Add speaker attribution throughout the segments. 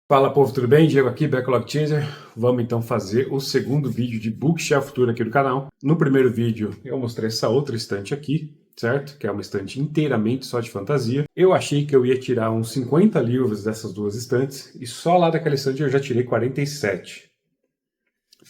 Speaker 1: Fala povo, tudo bem? Diego aqui, Backlog Changer. Vamos então fazer o segundo vídeo de Bookshelf Tour aqui do canal. No primeiro vídeo eu mostrei essa outra estante aqui, certo? Que é uma estante inteiramente só de fantasia. Eu achei que eu ia tirar uns 50 livros dessas duas estantes e só lá daquela estante eu já tirei 47.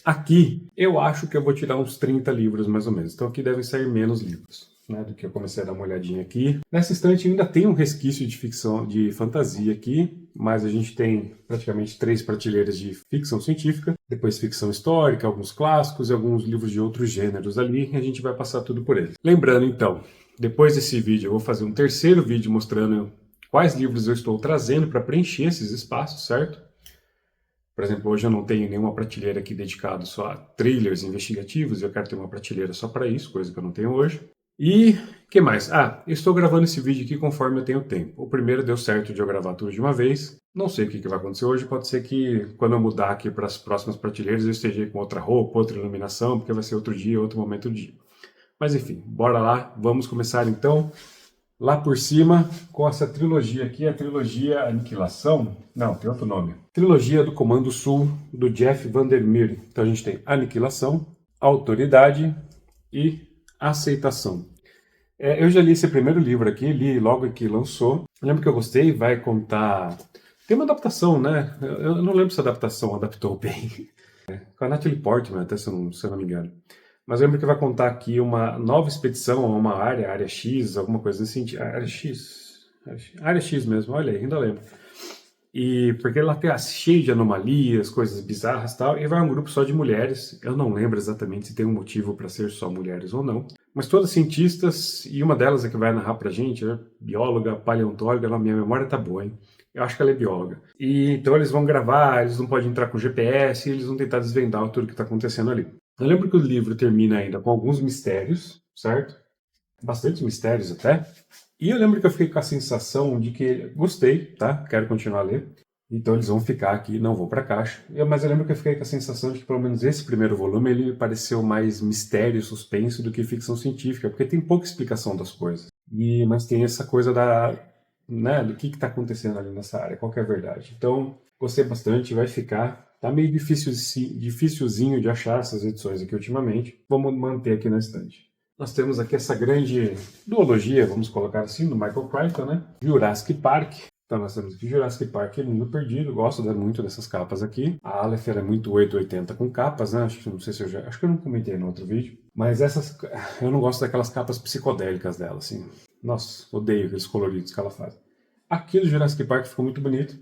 Speaker 1: Aqui eu acho que eu vou tirar uns 30 livros mais ou menos, então aqui devem sair menos livros, né, do que eu comecei a dar uma olhadinha aqui. Nessa estante ainda tem um resquício de ficção, de fantasia aqui, mas a gente tem praticamente 3 prateleiras de ficção científica, depois ficção histórica, alguns clássicos e alguns livros de outros gêneros ali, e a gente vai passar tudo por eles. Lembrando então, depois desse vídeo eu vou fazer um terceiro vídeo mostrando quais livros eu estou trazendo para preencher esses espaços, certo? Por exemplo, hoje eu não tenho nenhuma prateleira aqui dedicada só a thrillers investigativos, eu quero ter uma prateleira só para isso, coisa que eu não tenho hoje. E o que mais? Eu estou gravando esse vídeo aqui conforme eu tenho tempo. O primeiro deu certo de eu gravar tudo de uma vez. Não sei o que vai acontecer hoje, pode ser que quando eu mudar aqui para as próximas prateleiras eu esteja com outra roupa, outra iluminação, porque vai ser outro dia, outro momento do dia. Mas enfim, bora lá, vamos começar então lá por cima com essa trilogia aqui, a trilogia Aniquilação. Não, tem outro nome. Trilogia do Comando Sul, do Jeff Vandermeer. Então a gente tem Aniquilação, Autoridade e Aceitação. Eu já li esse primeiro livro aqui, li logo que lançou. Eu lembro que eu gostei, vai contar... Tem uma adaptação, né? Eu não lembro se a adaptação adaptou bem. Com a Natalie Portman, até se eu não me engano. Mas eu lembro que vai contar aqui uma nova expedição a uma área X, alguma coisa nesse sentido. Área X? Área X mesmo, olha aí, ainda lembro. E porque ela tá cheia de anomalias, coisas bizarras e tal, e vai um grupo só de mulheres. Eu não lembro exatamente se tem um motivo para ser só mulheres ou não. Mas todas cientistas, e uma delas é que vai narrar pra gente, é bióloga, paleontóloga, minha memória tá boa, hein? Eu acho que ela é bióloga. E então eles vão gravar, eles não podem entrar com GPS, e eles vão tentar desvendar tudo que está acontecendo ali. Eu lembro que o livro termina ainda com alguns mistérios, certo? Bastante mistérios até. E eu lembro que eu fiquei com a sensação de que gostei, tá? Quero continuar a ler. Então eles vão ficar aqui, não vou para a caixa. Mas eu lembro que eu fiquei com a sensação de que pelo menos esse primeiro volume ele me pareceu mais mistério, suspense do que ficção científica, porque tem pouca explicação das coisas. Mas tem essa coisa né, do que está acontecendo ali nessa área, qual que é a verdade. Então gostei bastante, vai ficar. Tá meio dificilzinho de achar essas edições aqui ultimamente. Vamos manter aqui na estante. Nós temos aqui essa grande duologia, vamos colocar assim, do Michael Crichton, né? Jurassic Park. Então nós temos aqui Jurassic Park e Mundo Perdido. Gosto muito dessas capas aqui. A Aleph é muito 880 com capas, né? Acho que eu não comentei no outro vídeo. Mas essas, eu não gosto daquelas capas psicodélicas dela, assim. Nossa, odeio aqueles coloridos que ela faz. Aqui do Jurassic Park ficou muito bonito.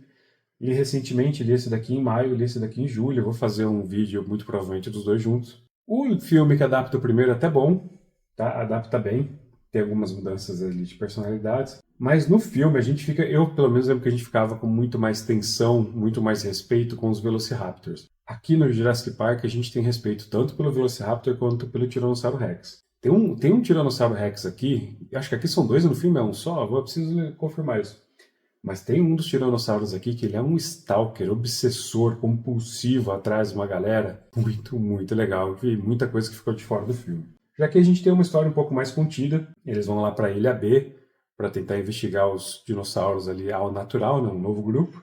Speaker 1: Li recentemente, li esse daqui em maio, li esse daqui em julho. Eu vou fazer um vídeo, muito provavelmente, dos dois juntos. O filme que adapta o primeiro é até bom, tá? Adapta bem. Tem algumas mudanças ali de personalidades. Mas no filme a gente fica... Eu, pelo menos, lembro que a gente ficava com muito mais tensão, muito mais respeito com os Velociraptors. Aqui no Jurassic Park a gente tem respeito tanto pelo Velociraptor quanto pelo Tiranossauro Rex. Tem um Tiranossauro Rex aqui, acho que aqui são dois no filme, é um só? Eu preciso confirmar isso. Mas tem um dos tiranossauros aqui que ele é um stalker, obsessor, compulsivo atrás de uma galera. Muito, muito legal. E muita coisa que ficou de fora do filme. Já que a gente tem uma história um pouco mais contida, eles vão lá para a Ilha B para tentar investigar os dinossauros ali ao natural, né, um novo grupo.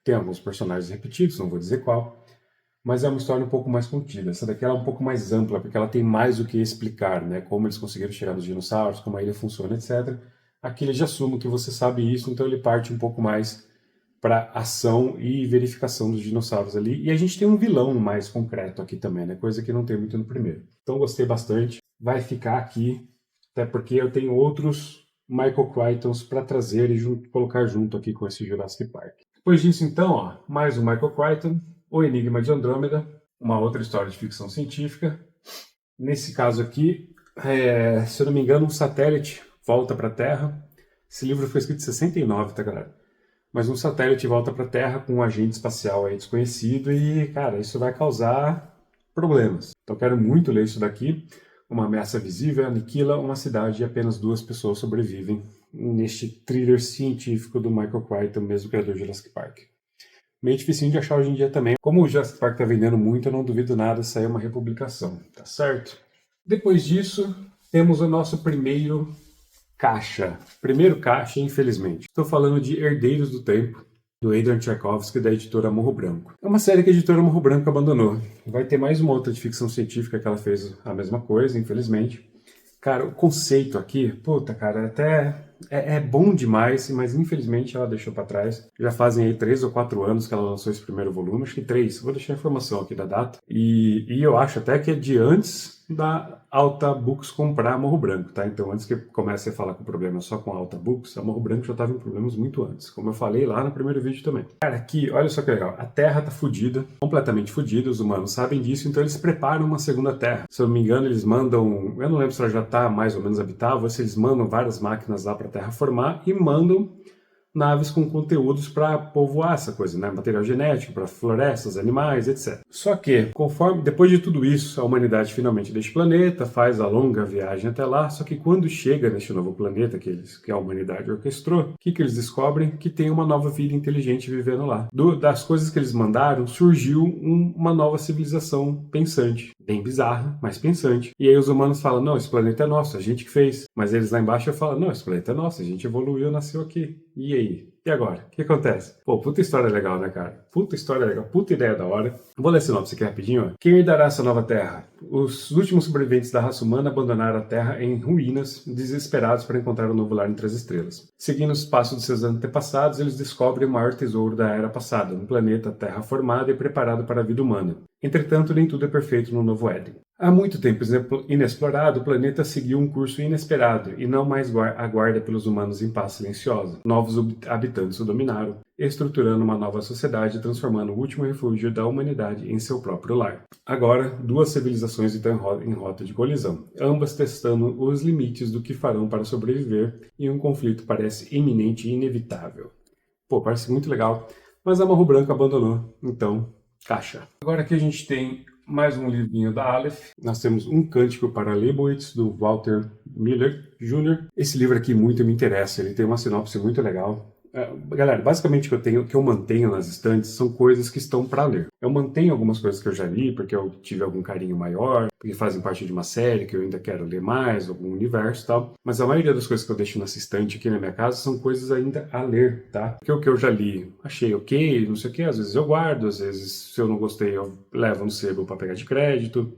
Speaker 1: Tem alguns personagens repetidos, não vou dizer qual. Mas é uma história um pouco mais contida. Essa daqui ela é um pouco mais ampla, porque ela tem mais o que explicar, né? Como eles conseguiram chegar nos dinossauros, como a ilha funciona, etc. Aqui ele já assume que você sabe isso, então ele parte um pouco mais para ação e verificação dos dinossauros ali. E a gente tem um vilão mais concreto aqui também, né? Coisa que não tem muito no primeiro. Então gostei bastante. Vai ficar aqui, até porque eu tenho outros Michael Crichtons para trazer e colocar junto aqui com esse Jurassic Park. Depois disso, então, ó, mais um Michael Crichton, O Enigma de Andrômeda, uma outra história de ficção científica. Nesse caso aqui, se eu não me engano, um satélite volta para a Terra. Esse livro foi escrito em 69, tá, galera? Mas um satélite volta para a Terra com um agente espacial aí desconhecido e, cara, isso vai causar problemas. Então, quero muito ler isso daqui. Uma ameaça visível aniquila uma cidade e apenas 2 pessoas sobrevivem neste thriller científico do Michael Crichton, mesmo criador de Jurassic Park. Meio difícil de achar hoje em dia também. Como o Jurassic Park está vendendo muito, eu não duvido nada sair uma republicação, tá certo? Depois disso, temos o nosso primeiro caixa. Primeiro caixa, infelizmente. Estou falando de Herdeiros do Tempo. do Adrian Tchaikovsky, da editora Morro Branco. É uma série que a editora Morro Branco abandonou. Vai ter mais uma outra de ficção científica que ela fez a mesma coisa, infelizmente. Cara, o conceito aqui, puta, cara, até é bom demais, mas infelizmente ela deixou pra trás. Já fazem aí 3 ou 4 anos que ela lançou esse primeiro volume, acho que 3, vou deixar a informação aqui da data. E eu acho até que é de antes da Alta Books comprar a Morro Branco, tá? Então antes que comece a falar com problema só com a Alta Books, a Morro Branco já tava em problemas muito antes, como eu falei lá no primeiro vídeo também. Cara, aqui, olha só que legal, a Terra tá fodida, completamente fodida, os humanos sabem disso, então eles preparam uma segunda Terra. Se eu não me engano, eles mandam, eu não lembro se ela já tá mais ou menos habitável, ou se eles mandam várias máquinas lá pra Terra formar e mandam naves com conteúdos para povoar essa coisa, né? Material genético para florestas, animais, etc. Só que, depois de tudo isso, a humanidade finalmente deixa o planeta, faz a longa viagem até lá, só que quando chega neste novo planeta que a humanidade orquestrou, o que eles descobrem? Que tem uma nova vida inteligente vivendo lá. Das coisas que eles mandaram, surgiu uma nova civilização pensante. Bem bizarra, mas pensante. E aí os humanos falam, não, esse planeta é nosso, a gente que fez. Mas eles lá embaixo falam, não, esse planeta é nosso, a gente evoluiu, nasceu aqui. E aí? E agora? O que acontece? Pô, puta história legal, né, cara? Puta história legal, puta ideia da hora. Vou ler a sinopse aqui rapidinho. Ó. Quem herdará essa nova terra? Os últimos sobreviventes da raça humana abandonaram a Terra em ruínas, desesperados para encontrar um novo lar entre as estrelas. Seguindo os passos de seus antepassados, eles descobrem o maior tesouro da era passada, um planeta terra formado e preparado para a vida humana. Entretanto, nem tudo é perfeito no Novo Éden. Há muito tempo inexplorado, o planeta seguiu um curso inesperado e não mais aguarda pelos humanos em paz silenciosa. Novos habitantes o dominaram, estruturando uma nova sociedade e transformando o último refúgio da humanidade em seu próprio lar. Agora, duas civilizações estão em rota de colisão, ambas testando os limites do que farão para sobreviver, e um conflito parece iminente e inevitável. Pô, parece muito legal, mas a Morro Branco abandonou, então, caixa. Agora aqui a gente tem mais um livrinho da Aleph. Nós temos Um Cântico para Leibowitz, do Walter Miller Jr. Esse livro aqui muito me interessa, ele tem uma sinopse muito legal. Galera, basicamente o que eu mantenho nas estantes são coisas que estão para ler. Eu mantenho algumas coisas que eu já li, porque eu tive algum carinho maior, porque fazem parte de uma série que eu ainda quero ler mais, algum universo e tal. Mas a maioria das coisas que eu deixo nessa estante aqui na minha casa são coisas ainda a ler, tá? Porque o que eu já li, achei ok, não sei o que, às vezes eu guardo, às vezes se eu não gostei eu levo no sebo para pegar de crédito,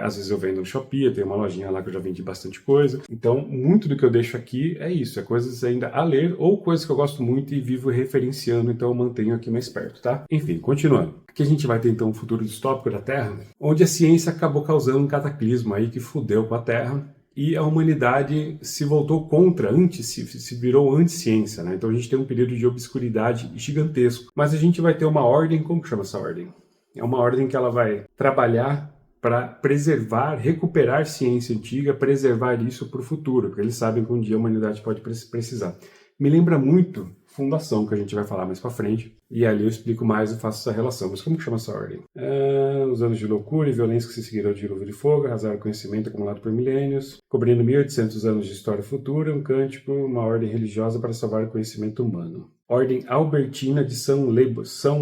Speaker 1: às vezes eu vendo no Shopee, tem uma lojinha lá que eu já vendi bastante coisa. Então, muito do que eu deixo aqui é isso, é coisas ainda a ler ou coisas que eu gosto muito e vivo referenciando, então eu mantenho aqui mais perto, tá? Enfim, continuando. Aqui a gente vai ter então um futuro distópico da Terra, onde a ciência acabou causando um cataclisma aí que fudeu com a Terra e a humanidade se voltou contra, se virou anti-ciência, né? Então a gente tem um período de obscuridade gigantesco. Mas a gente vai ter uma ordem, como que chama essa ordem? É uma ordem que ela vai trabalhar para preservar, recuperar ciência antiga, preservar isso para o futuro, porque eles sabem que um dia a humanidade pode precisar. Me lembra muito Fundação, que a gente vai falar mais pra frente, e ali eu explico mais e faço essa relação. Mas como que chama essa ordem? Os anos de loucura e violência que se seguiram ao dilúvio de fogo arrasaram o conhecimento acumulado por milênios, cobrindo 1800 anos de história futura, um cântico, uma ordem religiosa para salvar o conhecimento humano. Ordem Albertina de São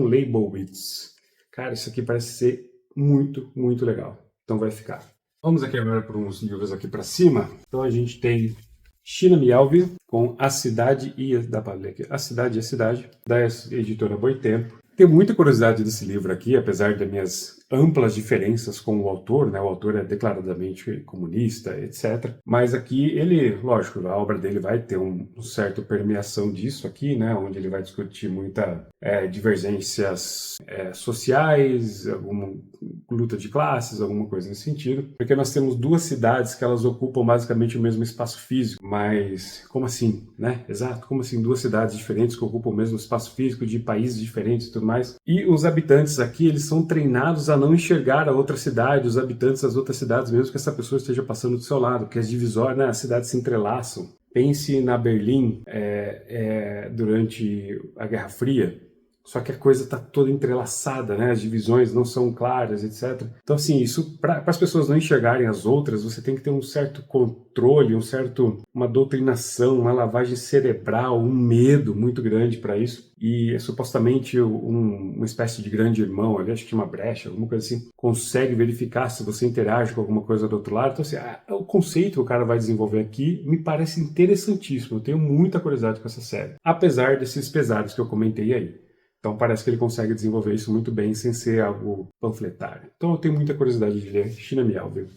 Speaker 1: Leibowitz. Cara, isso aqui parece ser muito, muito legal. Então vai ficar. Vamos aqui agora para uns livros aqui para cima. Então a gente tem China Mialvi, com A Cidade e A Cidade, da editora Boitempo. Tenho muita curiosidade desse livro aqui, apesar das minhas amplas diferenças com o autor, né? O autor é declaradamente comunista, etc. Mas aqui ele, lógico, a obra dele vai ter um certo permeação disso aqui, né? Onde ele vai discutir muita divergências sociais, alguma luta de classes, alguma coisa nesse sentido. Porque nós temos duas cidades que elas ocupam basicamente o mesmo espaço físico. Mas como assim, né? Exato, como assim duas cidades diferentes que ocupam o mesmo espaço físico de países diferentes e tudo mais? E os habitantes aqui, eles são treinados a não enxergar a outra cidade, os habitantes das outras cidades, mesmo que essa pessoa esteja passando do seu lado, porque as divisórias, né, as cidades se entrelaçam. Pense na Berlim durante a Guerra Fria, só que a coisa está toda entrelaçada, né? As divisões não são claras, etc. Então, assim, isso para as pessoas não enxergarem as outras, você tem que ter um certo controle, uma doutrinação, uma lavagem cerebral, um medo muito grande para isso. E supostamente uma espécie de grande irmão, ali, acho que uma brecha, alguma coisa assim, consegue verificar se você interage com alguma coisa do outro lado. Então, assim, o conceito que o cara vai desenvolver aqui me parece interessantíssimo. Eu tenho muita curiosidade com essa série, apesar desses pesares que eu comentei aí. Então parece que ele consegue desenvolver isso muito bem sem ser algo panfletário. Então eu tenho muita curiosidade de ler China Miéville.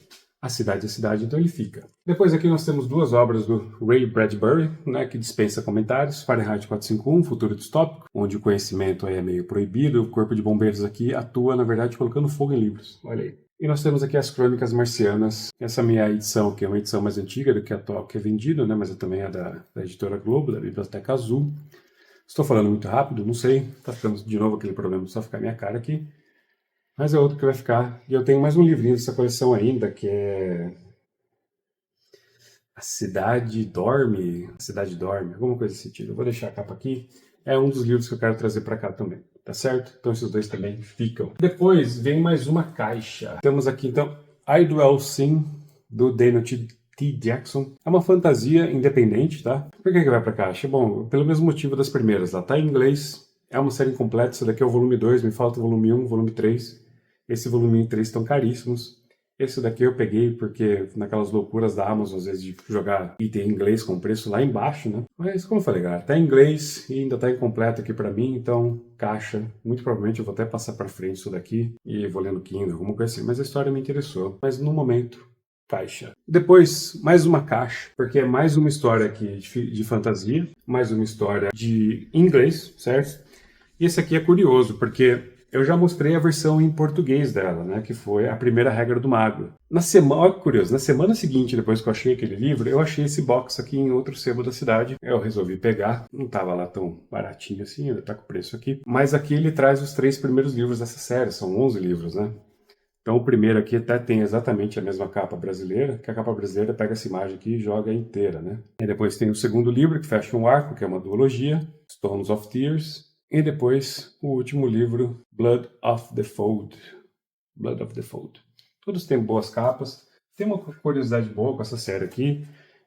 Speaker 1: A Cidade, então ele fica. Depois aqui nós temos duas obras do Ray Bradbury, né, que dispensa comentários. Fahrenheit 451, Futuro Distópico, onde o conhecimento aí é meio proibido. O Corpo de Bombeiros aqui atua, na verdade, colocando fogo em livros. Olha aí. E nós temos aqui as Crônicas Marcianas. Essa minha edição, que é uma edição mais antiga do que a atual que é vendida, né, mas também é da Editora Globo, da Biblioteca Azul. Estou falando muito rápido, não sei. Tá ficando de novo aquele problema de só ficar minha cara aqui. Mas é outro que vai ficar. E eu tenho mais um livrinho dessa coleção ainda, que é A Cidade Dorme, alguma coisa desse tipo. Eu vou deixar a capa aqui. É um dos livros que eu quero trazer para cá também, tá certo? Então esses dois também ficam. Depois vem mais uma caixa. Temos aqui então I Dwell Sim, do Daniel T. Jackson. É uma fantasia independente, tá? Por que vai para caixa? Bom, pelo mesmo motivo das primeiras. Lá tá em inglês, é uma série incompleta. Esse daqui é o volume 2, me falta o volume 1, volume 3. Esse volume 1 e 3 estão caríssimos. Esse daqui eu peguei porque naquelas loucuras da Amazon, às vezes, de jogar item em inglês com preço lá embaixo, né? Mas, como eu falei, galera, tá em inglês e ainda tá incompleto aqui pra mim, então, caixa. Muito provavelmente eu vou até passar pra frente isso daqui e vou lendo Kindle, alguma coisa assim. Mas a história me interessou. Mas, no momento, caixa. Depois, mais uma caixa, porque é mais uma história aqui de fantasia, mais uma história de inglês, certo? E esse aqui é curioso, porque eu já mostrei a versão em português dela, né, que foi A Primeira Regra do Mago. Olha que curioso, na semana seguinte, depois que eu achei aquele livro, eu achei esse box aqui em outro sebo da cidade. Eu resolvi pegar, não estava lá tão baratinho assim, ainda está com o preço aqui. Mas aqui ele traz os 3 primeiros livros dessa série, são 11 livros, né? Então o primeiro aqui até tem exatamente a mesma capa brasileira, que a capa brasileira pega essa imagem aqui e joga inteira, né? E depois tem o segundo livro, que fecha um arco, que é uma duologia, Stones of Tears. E depois o último livro, Blood of the Fold. Todos têm boas capas. Tem uma curiosidade boa com essa série aqui.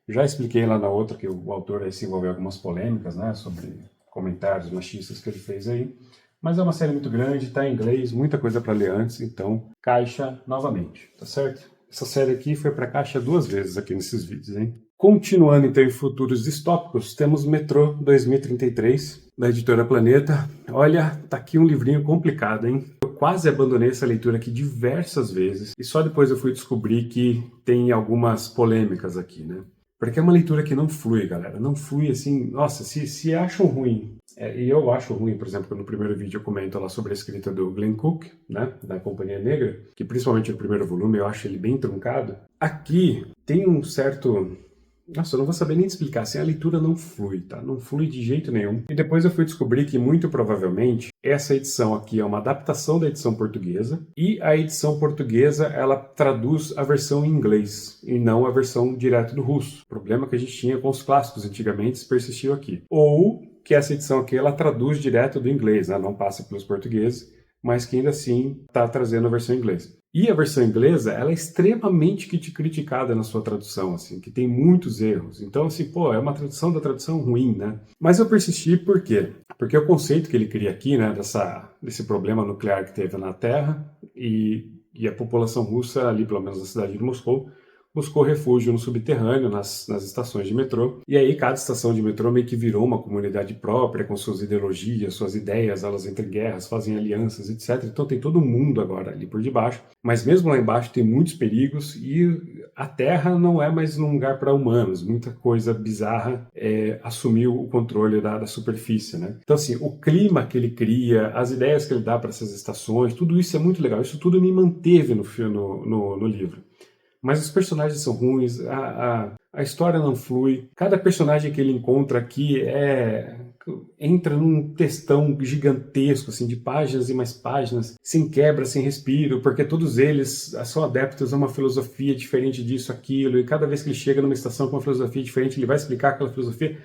Speaker 1: Já expliquei lá na outra que o autor aí se envolveu em algumas polêmicas, né, sobre comentários machistas que ele fez aí. Mas é uma série muito grande, está em inglês, muita coisa para ler antes, então caixa novamente, tá certo? Essa série aqui foi para caixa 2 vezes aqui nesses vídeos, hein? Continuando então em futuros distópicos, temos Metrô 2033, da editora Planeta. Olha, tá aqui um livrinho complicado, hein? Eu quase abandonei essa leitura aqui diversas vezes, e só depois eu fui descobrir que tem algumas polêmicas aqui, né? Porque é uma leitura que não flui, galera. Não flui assim. Nossa, se acham ruim. E eu acho ruim, por exemplo, no primeiro vídeo eu comento lá sobre a escrita do Glenn Cook, né, da Companhia Negra, que principalmente no primeiro volume eu acho ele bem truncado. Aqui tem um certo... Nossa, eu não vou saber nem explicar, assim, a leitura não flui, tá? Não flui de jeito nenhum. E depois eu fui descobrir que, muito provavelmente, essa edição aqui é uma adaptação da edição portuguesa, e a edição portuguesa, ela traduz a versão em inglês, e não a versão direto do russo. O problema que a gente tinha com os clássicos antigamente persistiu aqui. Ou que essa edição aqui, ela traduz direto do inglês, né? Não passa pelos portugueses, mas que ainda assim está trazendo a versão em inglês. E a versão inglesa, ela é extremamente criticada na sua tradução, assim, que tem muitos erros. Então, assim, pô, é uma tradução da tradução ruim, né? Mas eu persisti por quê? Porque o conceito que ele cria aqui, né, desse problema nuclear que teve na Terra e a população russa, ali pelo menos na cidade de Moscou, buscou refúgio no subterrâneo, nas estações de metrô. E aí cada estação de metrô meio que virou uma comunidade própria, com suas ideologias, suas ideias, elas entram em guerras, fazem alianças, etc. Então tem todo mundo agora ali por debaixo. Mas mesmo lá embaixo tem muitos perigos e a Terra não é mais um lugar para humanos. Muita coisa bizarra assumiu o controle da superfície, né? Então assim, o clima que ele cria, as ideias que ele dá para essas estações, tudo isso é muito legal. Isso tudo me manteve no livro. Mas os personagens são ruins, a história não flui. Cada personagem que ele encontra aqui entra num textão gigantesco, assim, de páginas e mais páginas, sem quebra, sem respiro, porque todos eles são adeptos a uma filosofia diferente disso, aquilo, e cada vez que ele chega numa estação com uma filosofia diferente, ele vai explicar aquela filosofia.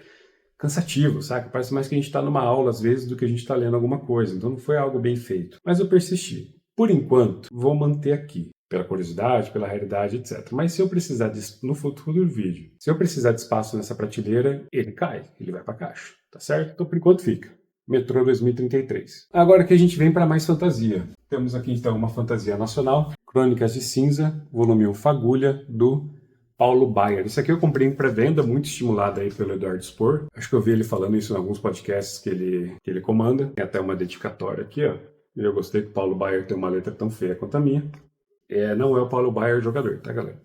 Speaker 1: Cansativo, sabe? Parece mais que a gente está numa aula, às vezes, do que a gente está lendo alguma coisa. Então não foi algo bem feito. Mas eu persisti. Por enquanto, vou manter aqui. Pela curiosidade, pela realidade, etc. Mas se eu precisar no futuro vídeo, se eu precisar de espaço nessa prateleira, ele cai, ele vai para caixa, tá certo? Então por enquanto fica. Metrô 2033. Agora que a gente vem para mais fantasia. Temos aqui então uma fantasia nacional, Crônicas de Cinza, volume 1 Fagulha, do Paulo Baier. Isso aqui eu comprei em pré-venda, muito estimulado aí pelo Eduardo Spohr. Acho que eu vi ele falando isso em alguns podcasts que ele comanda. Tem até uma dedicatória aqui, ó. Eu gostei que o Paulo Baier tem uma letra tão feia quanto a minha. Não é o Paulo Baier jogador, tá, galera?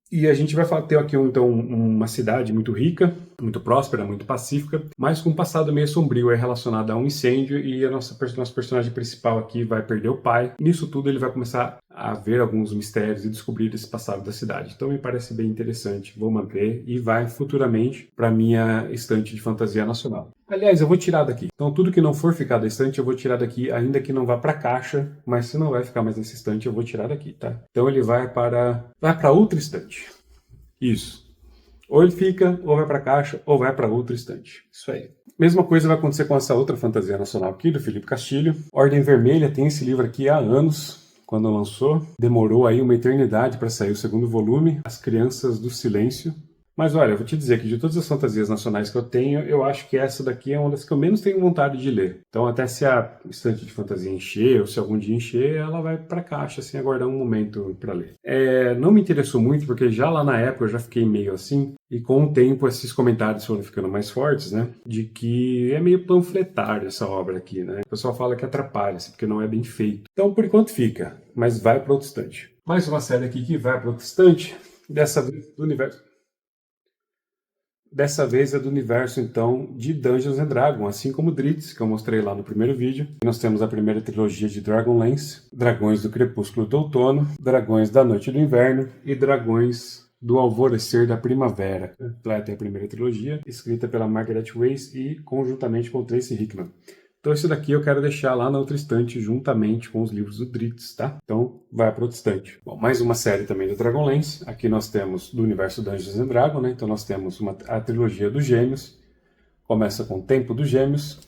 Speaker 1: E a gente vai ter aqui, então, uma cidade muito rica, muito próspera, muito pacífica, mas com um passado meio sombrio relacionado a um incêndio, e nosso personagem principal aqui vai perder o pai. Nisso tudo ele vai começar a ver alguns mistérios e descobrir esse passado da cidade. Então me parece bem interessante, vou manter e vai futuramente para minha estante de fantasia nacional. Aliás, eu vou tirar daqui. Então tudo que não for ficar da estante eu vou tirar daqui, ainda que não vá para a caixa, mas se não vai ficar mais nessa estante eu vou tirar daqui, tá? Então ele vai para outra estante. Isso. Ou ele fica, ou vai para a caixa, ou vai para outra estante. Isso aí. Mesma coisa vai acontecer com essa outra fantasia nacional aqui, do Felipe Castilho. Ordem Vermelha tem esse livro aqui há anos, quando lançou. Demorou aí uma eternidade para sair o segundo volume, As Crianças do Silêncio. Mas olha, eu vou te dizer que de todas as fantasias nacionais que eu tenho, eu acho que essa daqui é uma das que eu menos tenho vontade de ler. Então até se a estante de fantasia encher, ou se algum dia encher, ela vai para a caixa, assim, aguardar um momento para ler. Não me interessou muito, porque já lá na época eu já fiquei meio assim, e com o tempo esses comentários foram ficando mais fortes, né? De que é meio panfletário essa obra aqui, né? O pessoal fala que atrapalha, assim, porque não é bem feito. Então por enquanto fica, mas vai para outra estante. Mais uma série aqui que vai para outra estante, dessa vez do universo. Dessa vez é do universo, então, de Dungeons & Dragons, assim como Drizzt, que eu mostrei lá no primeiro vídeo. Nós temos a primeira trilogia de Dragonlance, Dragões do Crepúsculo do Outono, Dragões da Noite do Inverno e Dragões do Alvorecer da Primavera. Completa é a primeira trilogia, escrita pela Margaret Weis e conjuntamente com Tracy Hickman. Então esse daqui eu quero deixar lá na outra estante, juntamente com os livros do Drizzt, tá? Então vai para outra estante. Bom, mais uma série também do Dragonlance. Aqui nós temos do universo Dungeons & Dragons, né? Então nós temos a trilogia dos Gêmeos. Começa com Tempo dos Gêmeos,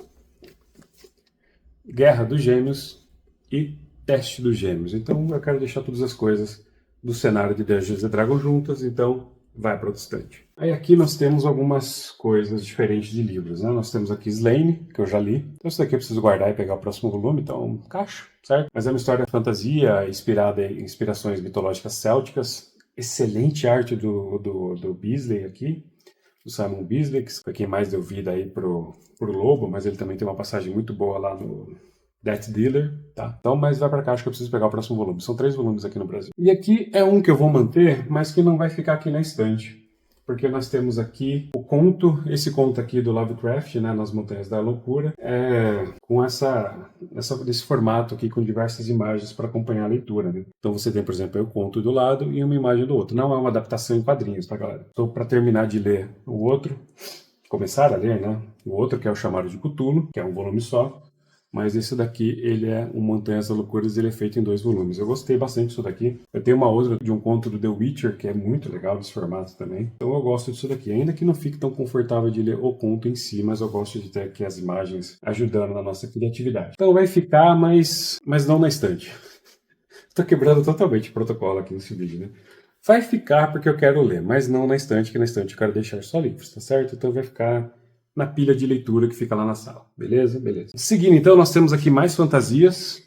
Speaker 1: Guerra dos Gêmeos e Teste dos Gêmeos. Então eu quero deixar todas as coisas do cenário de Dungeons & Dragons juntas, então vai para outra estante. Aí aqui nós temos algumas coisas diferentes de livros, né? Nós temos aqui Slane, que eu já li. Então isso daqui eu preciso guardar e pegar o próximo volume, então caixa, certo? Mas é uma história de fantasia, inspirada em inspirações mitológicas célticas. Excelente arte do Beasley aqui, do Simon Beasley, que foi quem mais deu vida aí pro Lobo, mas ele também tem uma passagem muito boa lá no Death Dealer, tá? Então, mas vai pra cá, acho que eu preciso pegar o próximo volume. São 3 volumes aqui no Brasil. E aqui é um que eu vou manter, mas que não vai ficar aqui na estante. Porque nós temos aqui o conto, esse conto aqui do Lovecraft, né, Nas Montanhas da Loucura, com esse formato aqui com diversas imagens para acompanhar a leitura, né? Então você tem, por exemplo, o conto do lado e uma imagem do outro. Não é uma adaptação em quadrinhos, tá, galera? Então, para terminar de ler o outro, começar a ler, né, o outro que é o Chamado de Cthulhu, que é um volume só. Mas esse daqui, ele é um Montanhas da Loucuras, ele é feito em 2 volumes. Eu gostei bastante disso daqui. Eu tenho uma outra de um conto do The Witcher, que é muito legal desse formato também. Então eu gosto disso daqui. Ainda que não fique tão confortável de ler o conto em si, mas eu gosto de ter aqui as imagens ajudando na nossa criatividade. Então vai ficar, mas não na estante. Estou quebrando totalmente o protocolo aqui nesse vídeo, né? Vai ficar porque eu quero ler, mas não na estante, que na estante eu quero deixar só livros, tá certo? Então vai ficar na pilha de leitura que fica lá na sala, beleza? Beleza. Seguindo, então, nós temos aqui mais fantasias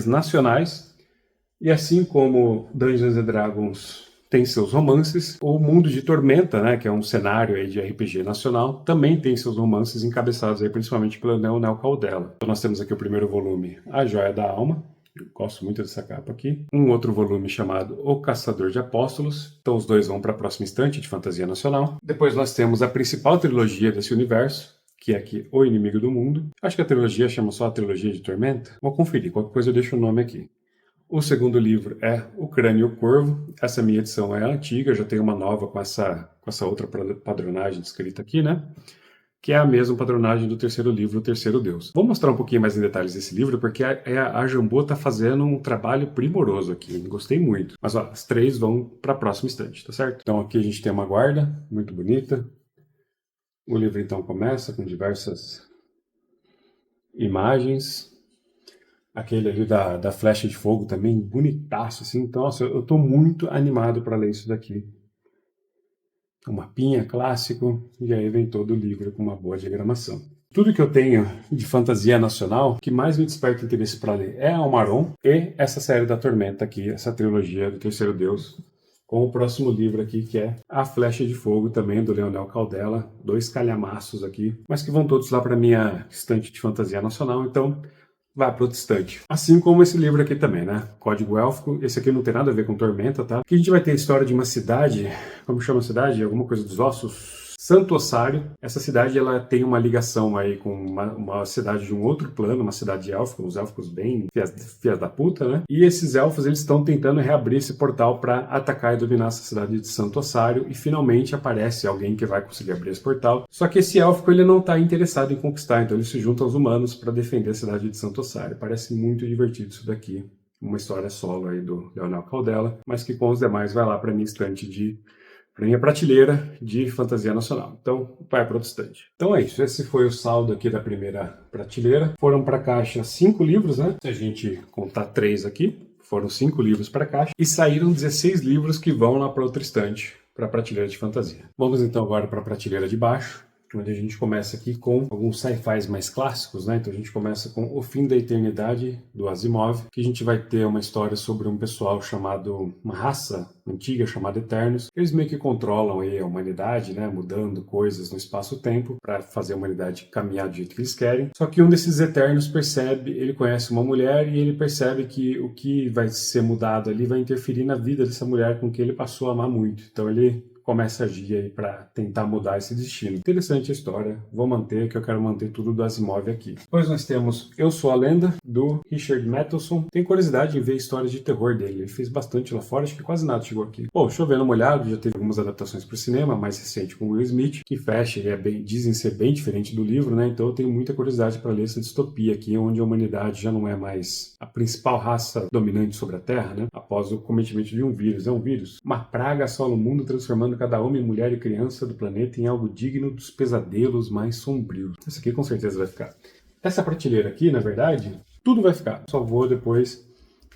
Speaker 1: nacionais, e assim como Dungeons & Dragons tem seus romances, o Mundo de Tormenta, né, que é um cenário aí de RPG nacional, também tem seus romances encabeçados aí principalmente pelo Leonel Caldela. Então nós temos aqui o primeiro volume, A Joia da Alma. Eu gosto muito dessa capa aqui. Um outro volume chamado O Caçador de Apóstolos. Então os dois vão para a próxima estante de fantasia nacional. Depois nós temos a principal trilogia desse universo, que é aqui O Inimigo do Mundo. Acho que a trilogia chama só a Trilogia de Tormenta. Vou conferir, qualquer coisa eu deixo o nome aqui. O segundo livro é O Crânio e o Corvo. Essa minha edição é a antiga, já tenho uma nova com essa outra padronagem descrita aqui, né? Que é a mesma padronagem do terceiro livro, O Terceiro Deus. Vou mostrar um pouquinho mais em detalhes desse livro, porque a Jambô está fazendo um trabalho primoroso aqui, gostei muito. Mas ó, as 3 vão para a próxima estante, tá certo? Então aqui a gente tem uma guarda, muito bonita. O livro então começa com diversas imagens. Aquele ali da flecha de fogo também, bonitaço, assim. Então, nossa, eu estou muito animado para ler isso daqui. Um mapinha clássico, e aí vem todo o livro com uma boa diagramação. Tudo que eu tenho de fantasia nacional, o que mais me desperta interesse para ler é Almaron e essa série da Tormenta aqui, essa trilogia do Terceiro Deus, com o próximo livro aqui, que é A Flecha de Fogo, também do Leonel Caldela. 2 calhamaços aqui, mas que vão todos lá para minha estante de fantasia nacional, então vai pro estante. Assim como esse livro aqui também, né? Código Élfico. Esse aqui não tem nada a ver com Tormenta, tá? Aqui a gente vai ter a história de uma cidade, como chama a cidade? Alguma coisa dos ossos? Santo Ossário. Essa cidade ela tem uma ligação aí com uma cidade de um outro plano, uma cidade élfica, uns élficos bem fias da puta, né? E esses elfos eles estão tentando reabrir esse portal para atacar e dominar essa cidade de Santo Ossário, e finalmente aparece alguém que vai conseguir abrir esse portal. Só que esse élfico ele não está interessado em conquistar, então ele se junta aos humanos para defender a cidade de Santo Ossário. Parece muito divertido isso daqui. Uma história solo aí do Leonel Caldela, mas que com os demais vai lá para minha estante para minha prateleira de fantasia nacional. Então, vai para outro estante. Então é isso, esse foi o saldo aqui da primeira prateleira. Foram para a caixa 5 livros, né? Se a gente contar 3 aqui, foram 5 livros para a caixa. E saíram 16 livros que vão lá para outra estante, para a prateleira de fantasia. Vamos então agora para a prateleira de baixo, onde a gente começa aqui com alguns sci-fis mais clássicos, né? Então a gente começa com O Fim da Eternidade, do Asimov, que a gente vai ter uma história sobre um pessoal chamado, uma raça antiga chamada Eternos. Eles meio que controlam aí a humanidade, né? Mudando coisas no espaço-tempo para fazer a humanidade caminhar do jeito que eles querem. Só que um desses Eternos percebe, ele conhece uma mulher e ele percebe que o que vai ser mudado ali vai interferir na vida dessa mulher com quem ele passou a amar muito. Então ele começa a agir aí para tentar mudar esse destino. Interessante a história, vou manter, que eu quero manter tudo do Asimov aqui. Depois nós temos Eu Sou a Lenda, do Richard Matheson. Tenho curiosidade em ver histórias de terror dele, ele fez bastante lá fora, acho que quase nada chegou aqui. Bom, Chovendo Molhado, já teve algumas adaptações para o cinema, mais recente com Will Smith, que fecha e dizem ser bem diferente do livro, né? Então eu tenho muita curiosidade para ler essa distopia aqui, onde a humanidade já não é mais a principal raça dominante sobre a Terra, né? Após o cometimento de um vírus. É um vírus? Uma praga assola o mundo, transformando cada homem, mulher e criança do planeta em algo digno dos pesadelos mais sombrios. Essa aqui com certeza vai ficar. Essa prateleira aqui, na verdade, tudo vai ficar. Só vou depois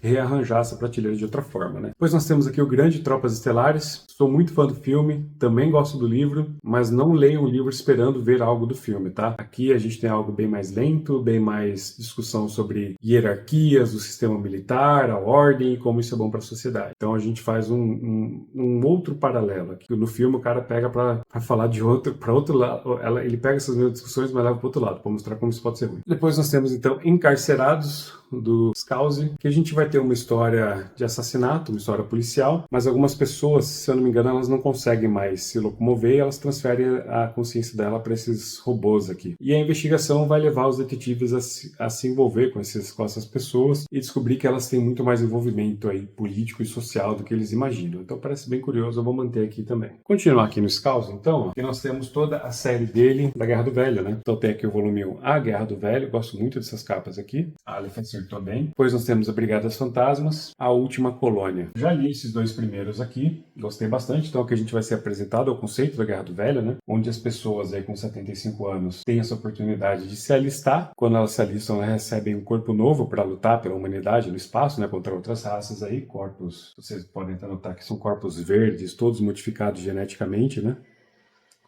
Speaker 1: rearranjar essa prateleira de outra forma, né? Depois nós temos aqui o Grande Tropas Estelares. Sou muito fã do filme, também gosto do livro, mas não leio o livro esperando ver algo do filme, tá? Aqui a gente tem algo bem mais lento, bem mais discussão sobre hierarquias, o sistema militar, a ordem e como isso é bom para a sociedade. Então a gente faz um outro paralelo aqui. No filme o cara pega para falar de outro, para outro lado, ele pega essas mesmas discussões, mas leva para outro lado, para mostrar como isso pode ser ruim. Depois nós temos então Encarcerados, do Scalzi, que a gente vai ter uma história de assassinato, uma história policial, mas algumas pessoas, se eu não me engano, elas não conseguem mais se locomover e elas transferem a consciência dela para esses robôs aqui. E a investigação vai levar os detetives a se envolver com essas pessoas e descobrir que elas têm muito mais envolvimento aí político e social do que eles imaginam. Então parece bem curioso, eu vou manter aqui também. Continuar aqui no Scalzi, então, aqui nós temos toda a série dele da Guerra do Velho, né? Então tem aqui o volume 1, A Guerra do Velho, gosto muito dessas capas aqui. A Aleph acertou bem. Depois nós temos a Brigada das Fantasmas, A Última Colônia. Já li esses 2 primeiros aqui, gostei bastante. Então aqui a gente vai ser apresentado ao conceito da Guerra do Velho, né? Onde as pessoas aí com 75 anos têm essa oportunidade de se alistar. Quando elas se alistam, elas recebem um corpo novo para lutar pela humanidade no espaço, né? Contra outras raças aí, corpos, vocês podem até notar que são corpos verdes, todos modificados geneticamente, né?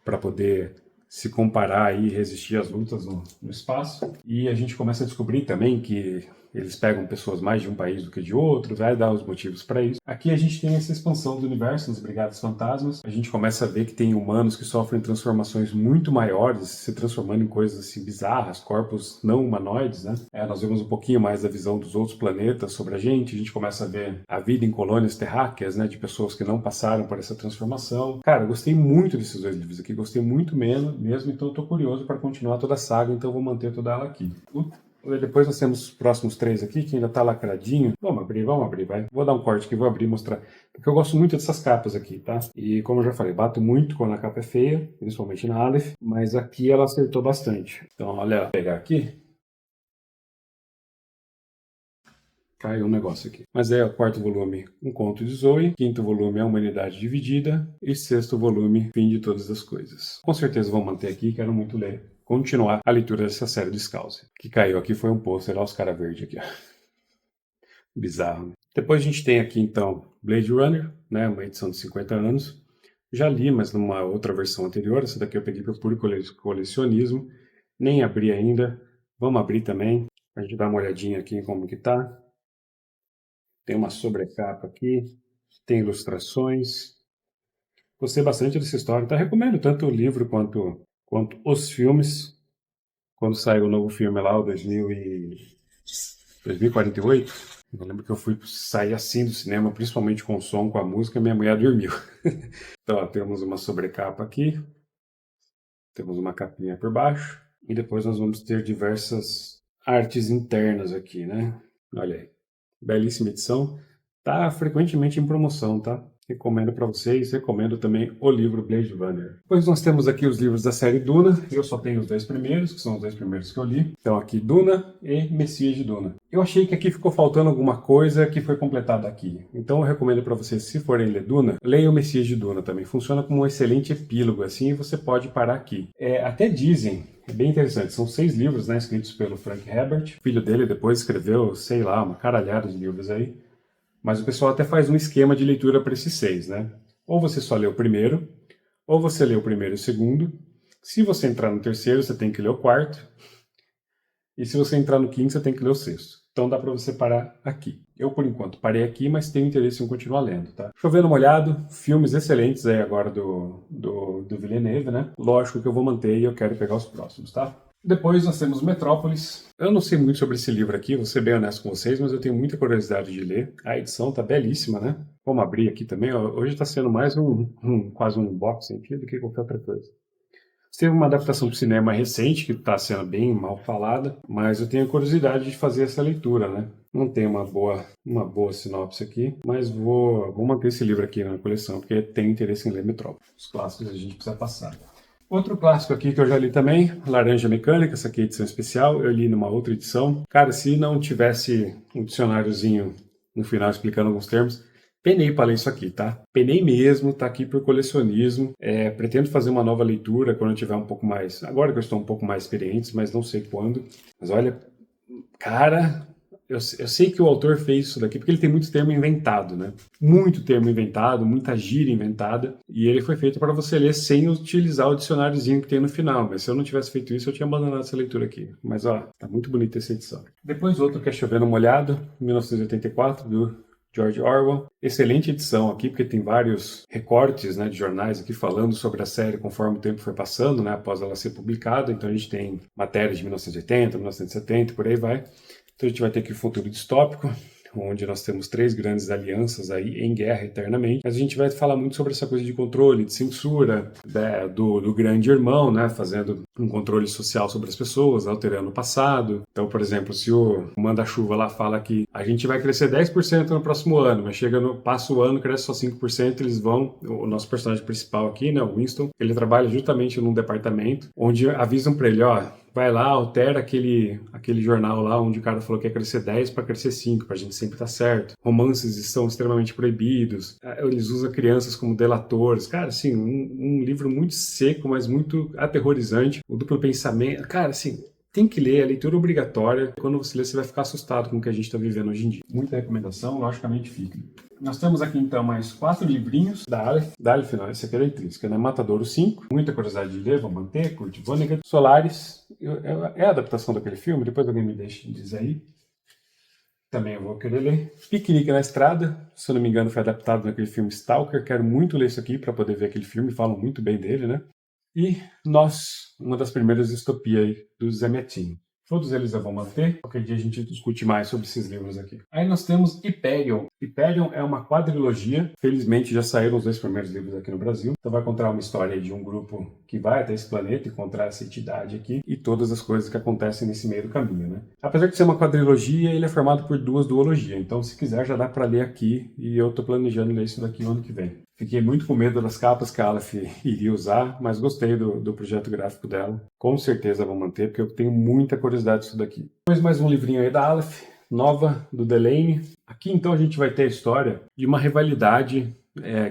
Speaker 1: Para poder se comparar e resistir às lutas no espaço. E a gente começa a descobrir também que eles pegam pessoas mais de um país do que de outro, vai dar os motivos para isso. Aqui a gente tem essa expansão do universo nas Brigadas Fantasmas. A gente começa a ver que tem humanos que sofrem transformações muito maiores, se transformando em coisas assim bizarras, corpos não humanoides, né? Nós vemos um pouquinho mais da visão dos outros planetas sobre a gente começa a ver a vida em colônias terráqueas, né? De pessoas que não passaram por essa transformação. Cara, eu gostei muito desses 2 livros aqui, gostei muito mesmo, então eu tô curioso para continuar toda a saga, então eu vou manter toda ela aqui. Depois nós temos os próximos 3 aqui, que ainda tá lacradinho. Vamos abrir, vai. Vou dar um corte aqui, vou abrir e mostrar. Porque eu gosto muito dessas capas aqui, tá? E como eu já falei, bato muito quando a capa é feia, principalmente na Aleph, mas aqui ela acertou bastante. Então, olha, vou pegar aqui. Caiu um negócio aqui. Mas é o 4º volume, Um Conto de Zoe. 5º volume, A Humanidade Dividida. E 6º volume, Fim de Todas as Coisas. Com certeza vou manter aqui, quero muito continuar a leitura dessa série do Scalzi. Que caiu aqui foi um pôster, olha os caras verdes aqui, ó. Bizarro, né? Depois a gente tem aqui, então, Blade Runner, né? Uma edição de 50 anos. Já li, mas numa outra versão anterior. Essa daqui eu peguei para puro colecionismo. Nem abri ainda. Vamos abrir também. A gente dá uma olhadinha aqui em como que tá. Tem uma sobrecapa aqui. tem ilustrações. Gostei bastante dessa história, tá? Recomendo tanto o livro quanto os filmes. Quando saiu o novo filme lá, o 2048, eu lembro que eu fui sair assim do cinema, principalmente com o som, com a música, minha mulher dormiu. Então, ó, temos uma sobrecapa aqui, temos uma capinha por baixo, e depois nós vamos ter diversas artes internas aqui, né? Olha aí, belíssima edição. Tá frequentemente em promoção, tá? Recomendo para vocês, recomendo também o livro Blade Runner. Depois nós temos aqui os livros da série Duna, eu só tenho os 10 primeiros, que são os 10 primeiros que eu li. Então aqui Duna e Messias de Duna. Eu achei que aqui ficou faltando alguma coisa que foi completada aqui. Então eu recomendo para vocês, se forem ler Duna, leiam o Messias de Duna também. Funciona como um excelente epílogo, assim, você pode parar aqui. Até dizem, é bem interessante, são 6 livros, né, escritos pelo Frank Herbert. O filho dele depois escreveu, sei lá, uma caralhada de livros aí. Mas o pessoal até faz um esquema de leitura para esses 6, né? Ou você só lê o primeiro, ou você lê o primeiro e o segundo. Se você entrar no terceiro, você tem que ler o quarto. E se você entrar no quinto, você tem que ler o sexto. Então dá para você parar aqui. Eu, por enquanto, parei aqui, mas tenho interesse em continuar lendo, tá? Chovendo molhado, filmes excelentes aí agora do Villeneuve, né? Lógico que eu vou manter e eu quero pegar os próximos, tá? Depois nós temos Metrópolis. Eu não sei muito sobre esse livro aqui, vou ser bem honesto com vocês, mas eu tenho muita curiosidade de ler. A edição tá belíssima, né? Vamos abrir aqui também. Hoje está sendo mais quase um unboxing aqui do que qualquer outra coisa. Teve uma adaptação para o cinema recente, que está sendo bem mal falada, mas eu tenho curiosidade de fazer essa leitura, né? Não tem uma boa sinopse aqui, mas vou manter esse livro aqui na coleção, porque tenho interesse em ler Metrópolis. Os clássicos a gente precisa passar. Outro clássico aqui que eu já li também, Laranja Mecânica, essa aqui é edição especial, eu li numa outra edição. Cara, se não tivesse um dicionáriozinho no final explicando alguns termos, penei para ler isso aqui, tá? Penei mesmo, tá aqui por colecionismo. Pretendo fazer uma nova leitura quando eu tiver um pouco mais... Agora que eu estou um pouco mais experiente, mas não sei quando. Mas olha, cara... Eu sei que o autor fez isso daqui porque ele tem muito termo inventado, né? Muito termo inventado, muita gíria inventada. E ele foi feito para você ler sem utilizar o dicionáriozinho que tem no final. Mas se eu não tivesse feito isso, eu tinha abandonado essa leitura aqui. Mas ó, tá muito bonita essa edição. Depois outro que é Chovendo Molhado, 1984, do George Orwell. Excelente edição aqui, porque tem vários recortes, né, de jornais aqui falando sobre a série conforme o tempo foi passando, né, após ela ser publicada. Então a gente tem matérias de 1980, 1970, por aí vai. Então a gente vai ter aqui o futuro distópico, onde nós temos 3 grandes alianças aí em guerra eternamente. Mas a gente vai falar muito sobre essa coisa de controle, de censura, do grande irmão, né, fazendo um controle social sobre as pessoas, alterando o passado. Então, por exemplo, se o manda-chuva lá fala que a gente vai crescer 10% no próximo ano, mas passa o ano, cresce só 5%, eles vão... O nosso personagem principal aqui, né, o Winston, ele trabalha justamente num departamento onde avisam para ele, ó, vai lá, altera aquele jornal lá onde o cara falou que ia crescer 10 para crescer 5, pra gente sempre estar certo. Romances estão extremamente proibidos. Eles usam crianças como delatores. Cara, assim, um livro muito seco, mas muito aterrorizante. O duplo pensamento. Cara, assim, tem que ler, é leitura obrigatória. Quando você lê, você vai ficar assustado com o que a gente está vivendo hoje em dia. Muita recomendação, logicamente fica. Nós temos aqui então mais 4 livrinhos da Aleph não, esse aqui é da Intrínseca, né? Matadouro 5, muita curiosidade de ler, vou manter, Kurt Vonnegut. Solaris, é a adaptação daquele filme, depois alguém me diz aí. Também eu vou querer ler. Piquenique na Estrada, se eu não me engano foi adaptado naquele filme Stalker, quero muito ler isso aqui para poder ver aquele filme, falam muito bem dele, né? E Nós, uma das primeiras distopias aí do Zé Metin. Todos eles eu vou manter. Qualquer dia a gente discute mais sobre esses livros aqui. Aí nós temos Hyperion. Hyperion é uma quadrilogia. Felizmente já saíram os 2 primeiros livros aqui no Brasil. Então vai contar uma história de um grupo que vai até esse planeta encontrar essa entidade aqui e todas as coisas que acontecem nesse meio do caminho, né? Apesar de ser uma quadrilogia, ele é formado por 2 duologias. Então se quiser já dá para ler aqui e eu tô planejando ler isso daqui no ano que vem. Fiquei muito com medo das capas que a Aleph iria usar, mas gostei do projeto gráfico dela. Com certeza vou manter, porque eu tenho muita curiosidade disso daqui. Depois mais um livrinho aí da Aleph, Nova, do Delane. Aqui então a gente vai ter a história de uma rivalidade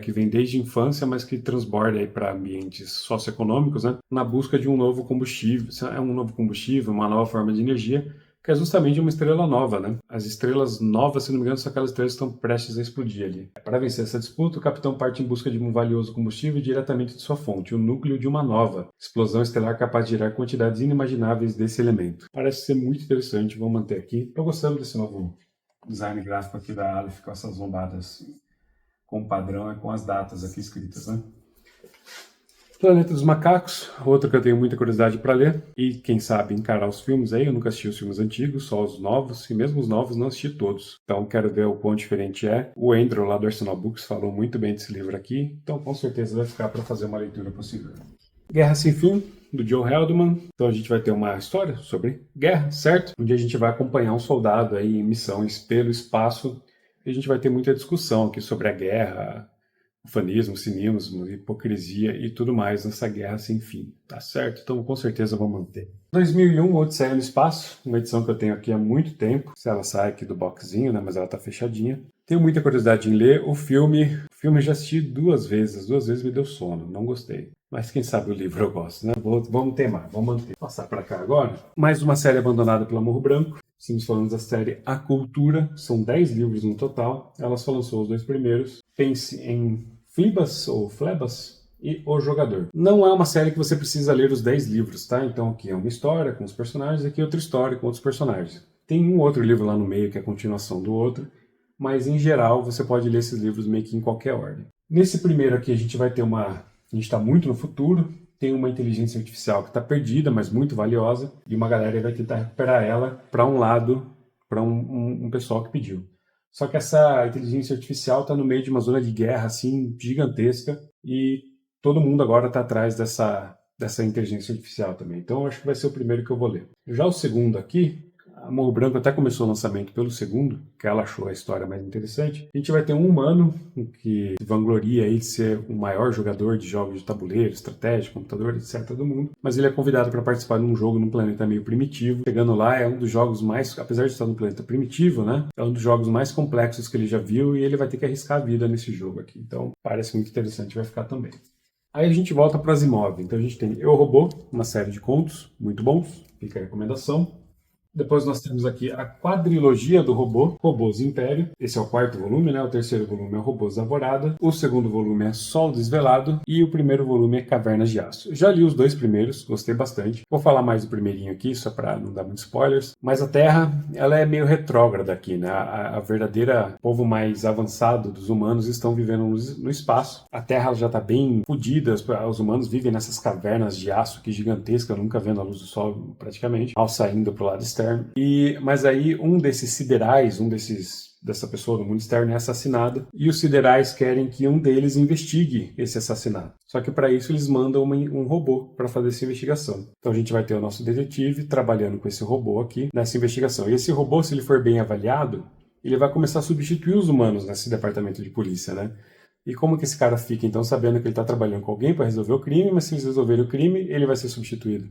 Speaker 1: que vem desde a infância, mas que transborda aí para ambientes socioeconômicos, né? Na busca de um novo combustível, uma nova forma de energia, que é justamente uma estrela nova, né? As estrelas novas, se não me engano, são aquelas estrelas que estão prestes a explodir ali. Para vencer essa disputa, o capitão parte em busca de um valioso combustível diretamente de sua fonte, o núcleo de uma nova explosão estelar capaz de gerar quantidades inimagináveis desse elemento. Parece ser muito interessante, vou manter aqui. Estou gostando desse novo design gráfico aqui da Aleph, com essas lombadas com o padrão é com as datas aqui escritas, né? Planeta dos Macacos, outro que eu tenho muita curiosidade para ler, e quem sabe encarar os filmes aí, eu nunca assisti os filmes antigos, só os novos, e mesmo os novos não assisti todos, então quero ver o quão diferente é. O Andrew lá do Arsenal Books falou muito bem desse livro aqui, então com certeza vai ficar para fazer uma leitura possível. Guerra Sem Fim, do Joe Haldeman. Então a gente vai ter uma história sobre guerra, certo? Onde a gente vai acompanhar um soldado aí em missões pelo espaço, e a gente vai ter muita discussão aqui sobre a guerra, ufanismo, cinismo, hipocrisia e tudo mais nessa guerra sem fim, tá certo? Então com certeza vou manter. 2001, Odisseia no Espaço, uma edição que eu tenho aqui há muito tempo. Se ela sai aqui do boxzinho, né, mas ela tá fechadinha. Tenho muita curiosidade em ler o filme. O filme eu já assisti duas vezes me deu sono, não gostei. Mas quem sabe o livro eu gosto, né? Vamos temar, vamos manter. Passar para cá agora. Mais uma série abandonada pelo Morro Branco. Estamos falando da série A Cultura. São 10 livros no total. Ela só lançou os 2 primeiros. Pense em Flebas ou Flebas e O Jogador. Não é uma série que você precisa ler os 10 livros, tá? Então aqui é uma história com os personagens, aqui é outra história com outros personagens. Tem um outro livro lá no meio que é a continuação do outro, mas em geral você pode ler esses livros meio que em qualquer ordem. Nesse primeiro aqui a gente vai ter a gente está muito no futuro, tem uma inteligência artificial que está perdida, mas muito valiosa, e uma galera vai tentar recuperar ela para um lado, para um pessoal que pediu. Só que essa inteligência artificial está no meio de uma zona de guerra assim gigantesca e todo mundo agora está atrás dessa inteligência artificial também. Então eu acho que vai ser o primeiro que eu vou ler. Já o segundo aqui, a Morro Branco até começou o lançamento pelo segundo, que ela achou a história mais interessante. A gente vai ter um humano que se vangloria aí de ser o maior jogador de jogos de tabuleiro, estratégia, computador, etc. do mundo. Mas ele é convidado para participar de um jogo num planeta meio primitivo. Chegando lá é um dos jogos mais, apesar de estar num planeta primitivo, né? É um dos jogos mais complexos que ele já viu e ele vai ter que arriscar a vida nesse jogo aqui. Então parece muito interessante, vai ficar também. Aí a gente volta para Asimov. Então a gente tem Eu, Robô, uma série de contos muito bons. Fica a recomendação. Depois nós temos aqui a quadrilogia do robô, Robôs Império. Esse é o 4º volume, né? O 3º volume é Robôs Alvorada. O 2º volume é Sol Desvelado. E o 1º volume é Cavernas de Aço. Já li os 2 primeiros, gostei bastante. Vou falar mais do primeirinho aqui, só para não dar muitos spoilers. Mas a Terra, ela é meio retrógrada aqui, né? A verdadeira povo mais avançado dos humanos estão vivendo no espaço. A Terra já está bem fodida. Os humanos vivem nessas cavernas de aço aqui gigantescas, nunca vendo a luz do sol praticamente, ao saindo para o lado externo. Mas aí um desses siderais, dessa pessoa do mundo externo é assassinado e os siderais querem que um deles investigue esse assassinato. Só que para isso eles mandam um robô para fazer essa investigação. Então a gente vai ter o nosso detetive trabalhando com esse robô aqui nessa investigação. E esse robô, se ele for bem avaliado, ele vai começar a substituir os humanos nesse departamento de polícia, né? E como que esse cara fica então sabendo que ele está trabalhando com alguém para resolver o crime, mas se eles resolverem o crime, ele vai ser substituído?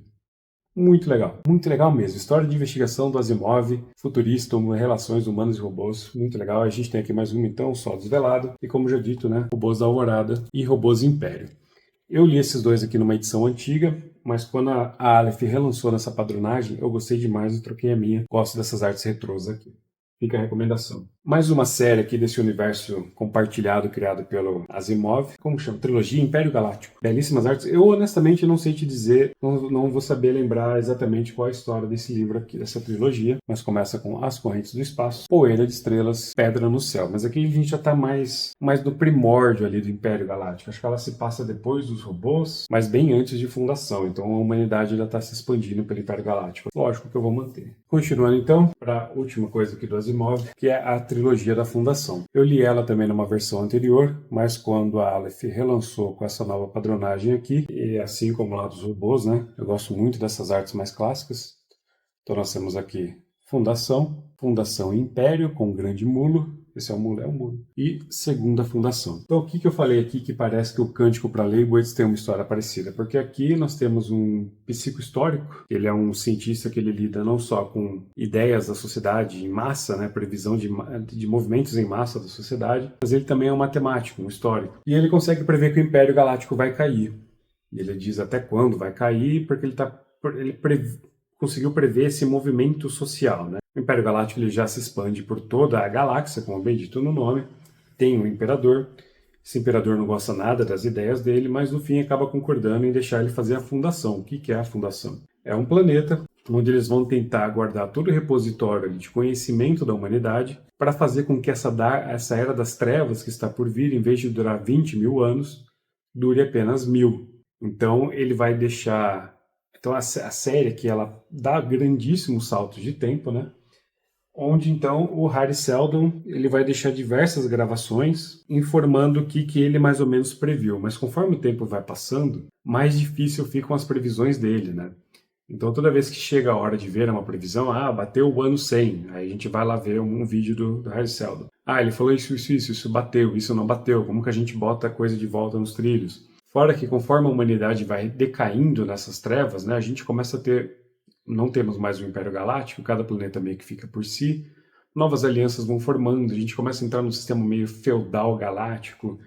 Speaker 1: Muito legal mesmo. História de investigação do Asimov, futurista, relações humanos e robôs, muito legal. A gente tem aqui mais uma então, Sol Desvelado, e como já dito, né, Robôs da Alvorada e Robôs Império. Eu li esses 2 aqui numa edição antiga, mas quando a Aleph relançou nessa padronagem, eu gostei demais e troquei a minha. Gosto dessas artes retrôs aqui. Fica a recomendação. Mais uma série aqui desse universo compartilhado, criado pelo Asimov. Como chama? Trilogia Império Galáctico. Belíssimas artes. Eu, honestamente, não sei te dizer, não vou saber lembrar exatamente qual é a história desse livro aqui, dessa trilogia, mas começa com As Correntes do Espaço, Poeira de Estrelas, Pedra no Céu. Mas aqui a gente já está mais no primórdio ali do Império Galáctico. Acho que ela se passa depois dos robôs, mas bem antes de fundação. Então a humanidade ainda está se expandindo pelo Império Galáctico. Lógico que eu vou manter. Continuando então, para a última coisa aqui do Asimov, que é a trilogia da Fundação. Eu li ela também numa versão anterior, mas quando a Aleph relançou com essa nova padronagem aqui, e assim como lá dos robôs, né? Eu gosto muito dessas artes mais clássicas. Então nós temos aqui Fundação Império com grande mulo. Esse é o mulo. E Segunda Fundação. Então o que eu falei aqui que parece que o Cântico para Leibowitz tem uma história parecida? Porque aqui nós temos um psicohistórico, ele é um cientista que ele lida não só com ideias da sociedade em massa, né, previsão de movimentos em massa da sociedade, mas ele também é um matemático, um histórico. E ele consegue prever que o Império Galáctico vai cair. Ele diz até quando vai cair, porque ele conseguiu prever esse movimento social, né? O Império Galáctico ele já se expande por toda a galáxia, como bem dito no nome. Tem um imperador. Esse imperador não gosta nada das ideias dele, mas no fim acaba concordando em deixar ele fazer a fundação. O que é a fundação? É um planeta onde eles vão tentar guardar todo o repositório de conhecimento da humanidade para fazer com que essa era das trevas que está por vir, em vez de durar 20 mil anos, dure apenas 1000. Então ele vai deixar... Então a série aqui, ela dá grandíssimos saltos de tempo, né? Onde então o Hari Seldon ele vai deixar diversas gravações informando o que ele mais ou menos previu. Mas conforme o tempo vai passando, mais difícil ficam as previsões dele, né? Então toda vez que chega a hora de ver uma previsão, bateu o ano 100, aí a gente vai lá ver um vídeo do Hari Seldon. Ele falou isso bateu, isso não bateu, como que a gente bota a coisa de volta nos trilhos? Fora que conforme a humanidade vai decaindo nessas trevas, né, a gente começa a ter, não temos mais um Império Galáctico, cada planeta meio que fica por si, novas alianças vão formando, a gente começa a entrar num sistema meio feudal galáctico,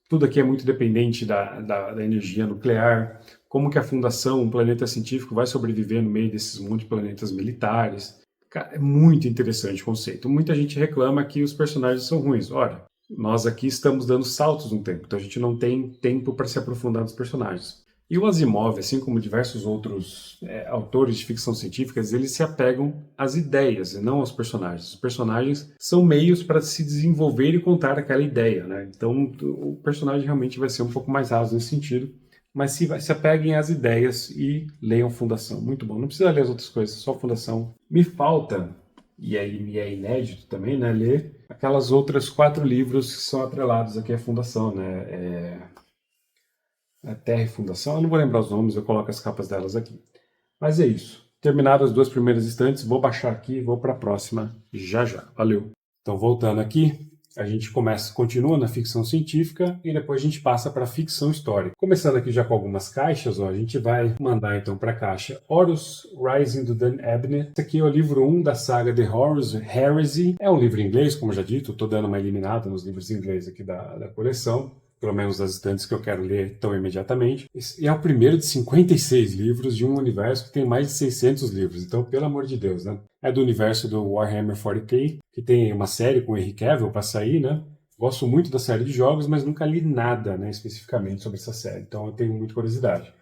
Speaker 1: tudo aqui é muito dependente da energia nuclear, como que a fundação, um planeta científico, vai sobreviver no meio desses muitos planetas militares. Cara, é muito interessante o conceito. Muita gente reclama que os personagens são ruins. Ora, nós aqui estamos dando saltos no tempo, então a gente não tem tempo para se aprofundar nos personagens. E o Asimov, assim como diversos outros autores de ficção científica, eles se apegam às ideias e não aos personagens. Os personagens são meios para se desenvolver e contar aquela ideia, né? Então o personagem realmente vai ser um pouco mais raso nesse sentido, mas se apeguem às ideias e leiam Fundação. Muito bom. Não precisa ler as outras coisas, só Fundação. Me falta, e aí me é inédito também, né, ler aquelas outras 4 livros que são atrelados aqui à Fundação, né? A Terra e Fundação, eu não vou lembrar os nomes, eu coloco as capas delas aqui. Mas é isso. Terminadas as 2 primeiras estantes, vou baixar aqui e vou para a próxima já já. Valeu! Então, voltando aqui, a gente continua na ficção científica e depois a gente passa para a ficção histórica. Começando aqui já com algumas caixas, a gente vai mandar então para a caixa Horus Rising do Dan Abnett. Esse aqui é o livro 1 da saga The Horus Heresy. É um livro em inglês, como já dito, estou dando uma eliminada nos livros em inglês aqui da coleção. Pelo menos das estantes que eu quero ler tão imediatamente. E é o primeiro de 56 livros de um universo que tem mais de 600 livros. Então, pelo amor de Deus, né? É do universo do Warhammer 40k, que tem uma série com o Henry Cavill para sair, né? Gosto muito da série de jogos, mas nunca li nada, né, especificamente sobre essa série. Então, eu tenho muita curiosidade.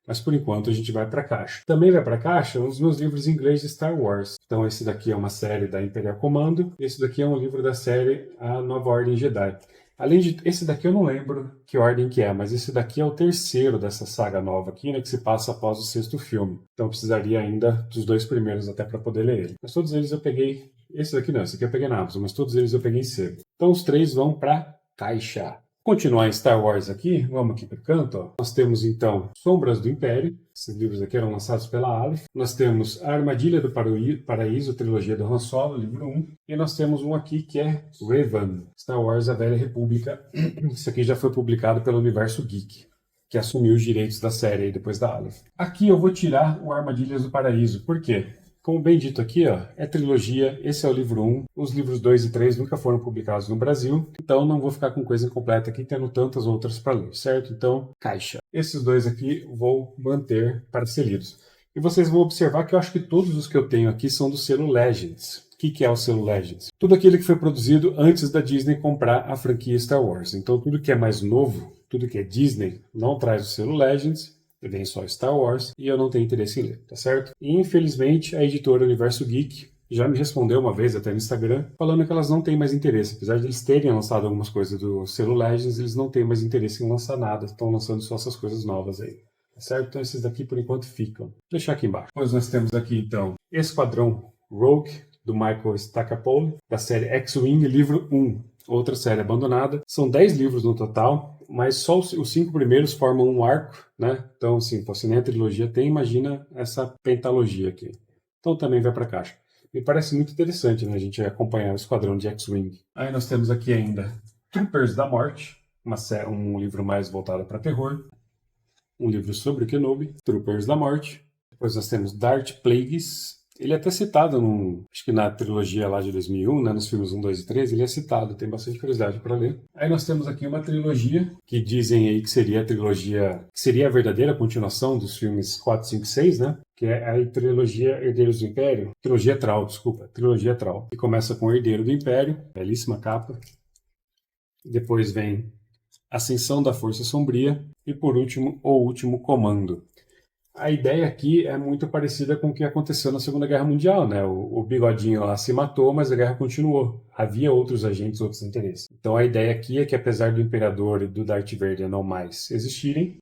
Speaker 1: Mas, por enquanto, a gente vai para a caixa. Também vai para a caixa os meus livros em inglês de Star Wars. Então, esse daqui é uma série da Imperial Commando. Esse daqui é um livro da série A Nova Ordem Jedi. Além de... Esse daqui eu não lembro que ordem que é, mas esse daqui é o terceiro dessa saga nova aqui, né, que se passa após o 6º filme. Então eu precisaria ainda dos 2 primeiros até para poder ler ele. Mas todos eles eu peguei... Esse daqui não, esse aqui eu peguei na Amazon, mas todos eles eu peguei cedo. Então os 3 vão para caixa. Continuar em Star Wars aqui, vamos aqui para o canto. Ó. Nós temos então Sombras do Império. Esses livros aqui eram lançados pela Aleph. Nós temos A Armadilha do Paraíso, trilogia do Han Solo, livro 1. E nós temos um aqui que é Revan, Star Wars A Velha República. Esse aqui já foi publicado pelo Universo Geek, que assumiu os direitos da série aí depois da Aleph. Aqui eu vou tirar o Armadilhas do Paraíso. Por quê? Como bem dito aqui, é trilogia, esse é o livro 1, os livros 2 e 3 nunca foram publicados no Brasil, então não vou ficar com coisa incompleta aqui, tendo tantas outras para ler, certo? Então, caixa. Esses 2 aqui vou manter para ser lidos. E vocês vão observar que eu acho que todos os que eu tenho aqui são do selo Legends. O que é o selo Legends? Tudo aquilo que foi produzido antes da Disney comprar a franquia Star Wars. Então, tudo que é mais novo, tudo que é Disney, não traz o selo Legends, vem só Star Wars, e eu não tenho interesse em ler, tá certo? E infelizmente a editora Universo Geek já me respondeu uma vez até no Instagram, falando que elas não têm mais interesse. Apesar de eles terem lançado algumas coisas do selo Legends, eles não têm mais interesse em lançar nada, estão lançando só essas coisas novas aí. Tá certo? Então esses daqui por enquanto ficam. Vou deixar aqui embaixo. Depois nós temos aqui então Esquadrão Rogue, do Michael Stackpole, da série X-Wing, livro 1. Outra série abandonada. São 10 livros no total, mas só os 5 primeiros formam um arco, né? Então, assim, se nem a trilogia tem, imagina essa pentalogia aqui. Então também vai para a caixa. Me parece muito interessante, né, a gente acompanhar o Esquadrão de X-Wing. Aí nós temos aqui ainda Troopers da Morte, um livro mais voltado para terror. Um livro sobre o Kenobi, Troopers da Morte. Depois nós temos Darth Plagueis. Ele é até citado, acho que na trilogia lá de 2001, né, nos filmes 1, 2 e 3, ele é citado, tem bastante curiosidade para ler. Aí nós temos aqui uma trilogia, que dizem aí que seria a trilogia, que seria a verdadeira continuação dos filmes 4, 5 e 6, né? Que é a trilogia Herdeiros do Império, trilogia Thrall, que começa com Herdeiro do Império, belíssima capa. Depois vem Ascensão da Força Sombria e, por último, O Último Comando. A ideia aqui é muito parecida com o que aconteceu na Segunda Guerra Mundial, né? O bigodinho lá se matou, mas a guerra continuou. Havia outros agentes, outros interesses. Então a ideia aqui é que apesar do Imperador e do Darth Vader não mais existirem,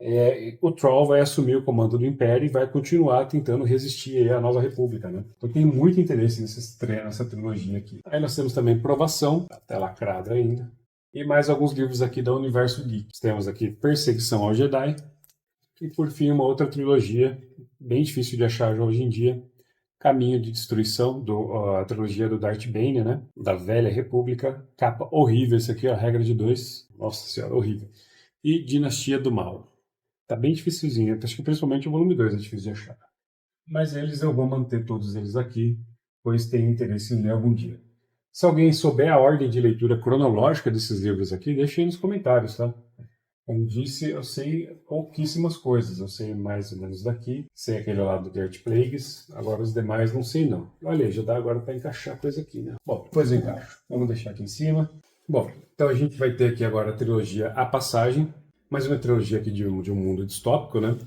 Speaker 1: o Troll vai assumir o comando do Império e vai continuar tentando resistir à Nova República, né? Então tem muito interesse nessa trilogia aqui. Aí nós temos também Provação, até lacrada ainda. E mais alguns livros aqui do Universo Geek. Temos aqui Perseguição ao Jedi. E por fim, uma outra trilogia, bem difícil de achar hoje em dia, Caminho de Destruição, a trilogia do Darth Bane, né? Da Velha República. Capa horrível, esse aqui, a regra de 2. Nossa senhora, horrível. E Dinastia do Mal. Tá bem dificilzinho, acho que principalmente o volume 2 é difícil de achar. Mas eu vou manter todos eles aqui, pois tenho interesse em ler algum dia. Se alguém souber a ordem de leitura cronológica desses livros aqui, deixe aí nos comentários, tá? Como disse, eu sei pouquíssimas coisas. Eu sei mais ou menos daqui, sei aquele lá do Dirt Plagues, agora os demais não sei não. Olha, já dá agora para encaixar coisa aqui, né? Bom, depois eu encaixo. Vamos deixar aqui em cima. Bom, então a gente vai ter aqui agora a trilogia A Passagem, mais uma trilogia aqui de um mundo distópico, né?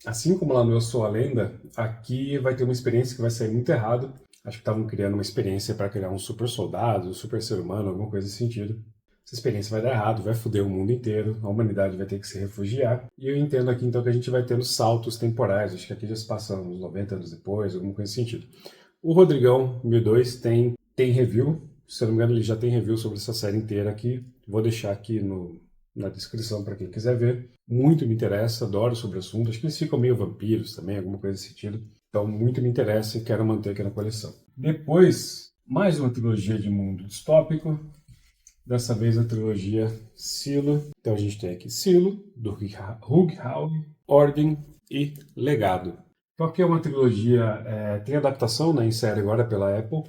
Speaker 1: Assim como lá no Eu Sou a Lenda, aqui vai ter uma experiência que vai sair muito errado. Acho que estavam criando uma experiência para criar um super soldado, um super ser humano, alguma coisa nesse sentido. Essa experiência vai dar errado, vai foder o mundo inteiro, a humanidade vai ter que se refugiar. E eu entendo aqui então que a gente vai tendo saltos temporais, acho que aqui já se passa uns 90 anos depois, alguma coisa nesse sentido. O Rodrigão 1002 tem review, se eu não me engano ele já tem review sobre essa série inteira aqui. Vou deixar aqui na descrição para quem quiser ver. Muito me interessa, adoro sobre o assunto, acho que eles ficam meio vampiros também, alguma coisa nesse sentido. Então muito me interessa e quero manter aqui na coleção. Depois, mais uma trilogia de mundo distópico. Dessa vez a trilogia Silo. Então a gente tem aqui Silo, do Hugh Hauge, Ordem e Legado. Então aqui é uma trilogia, tem adaptação, né, em série agora pela Apple.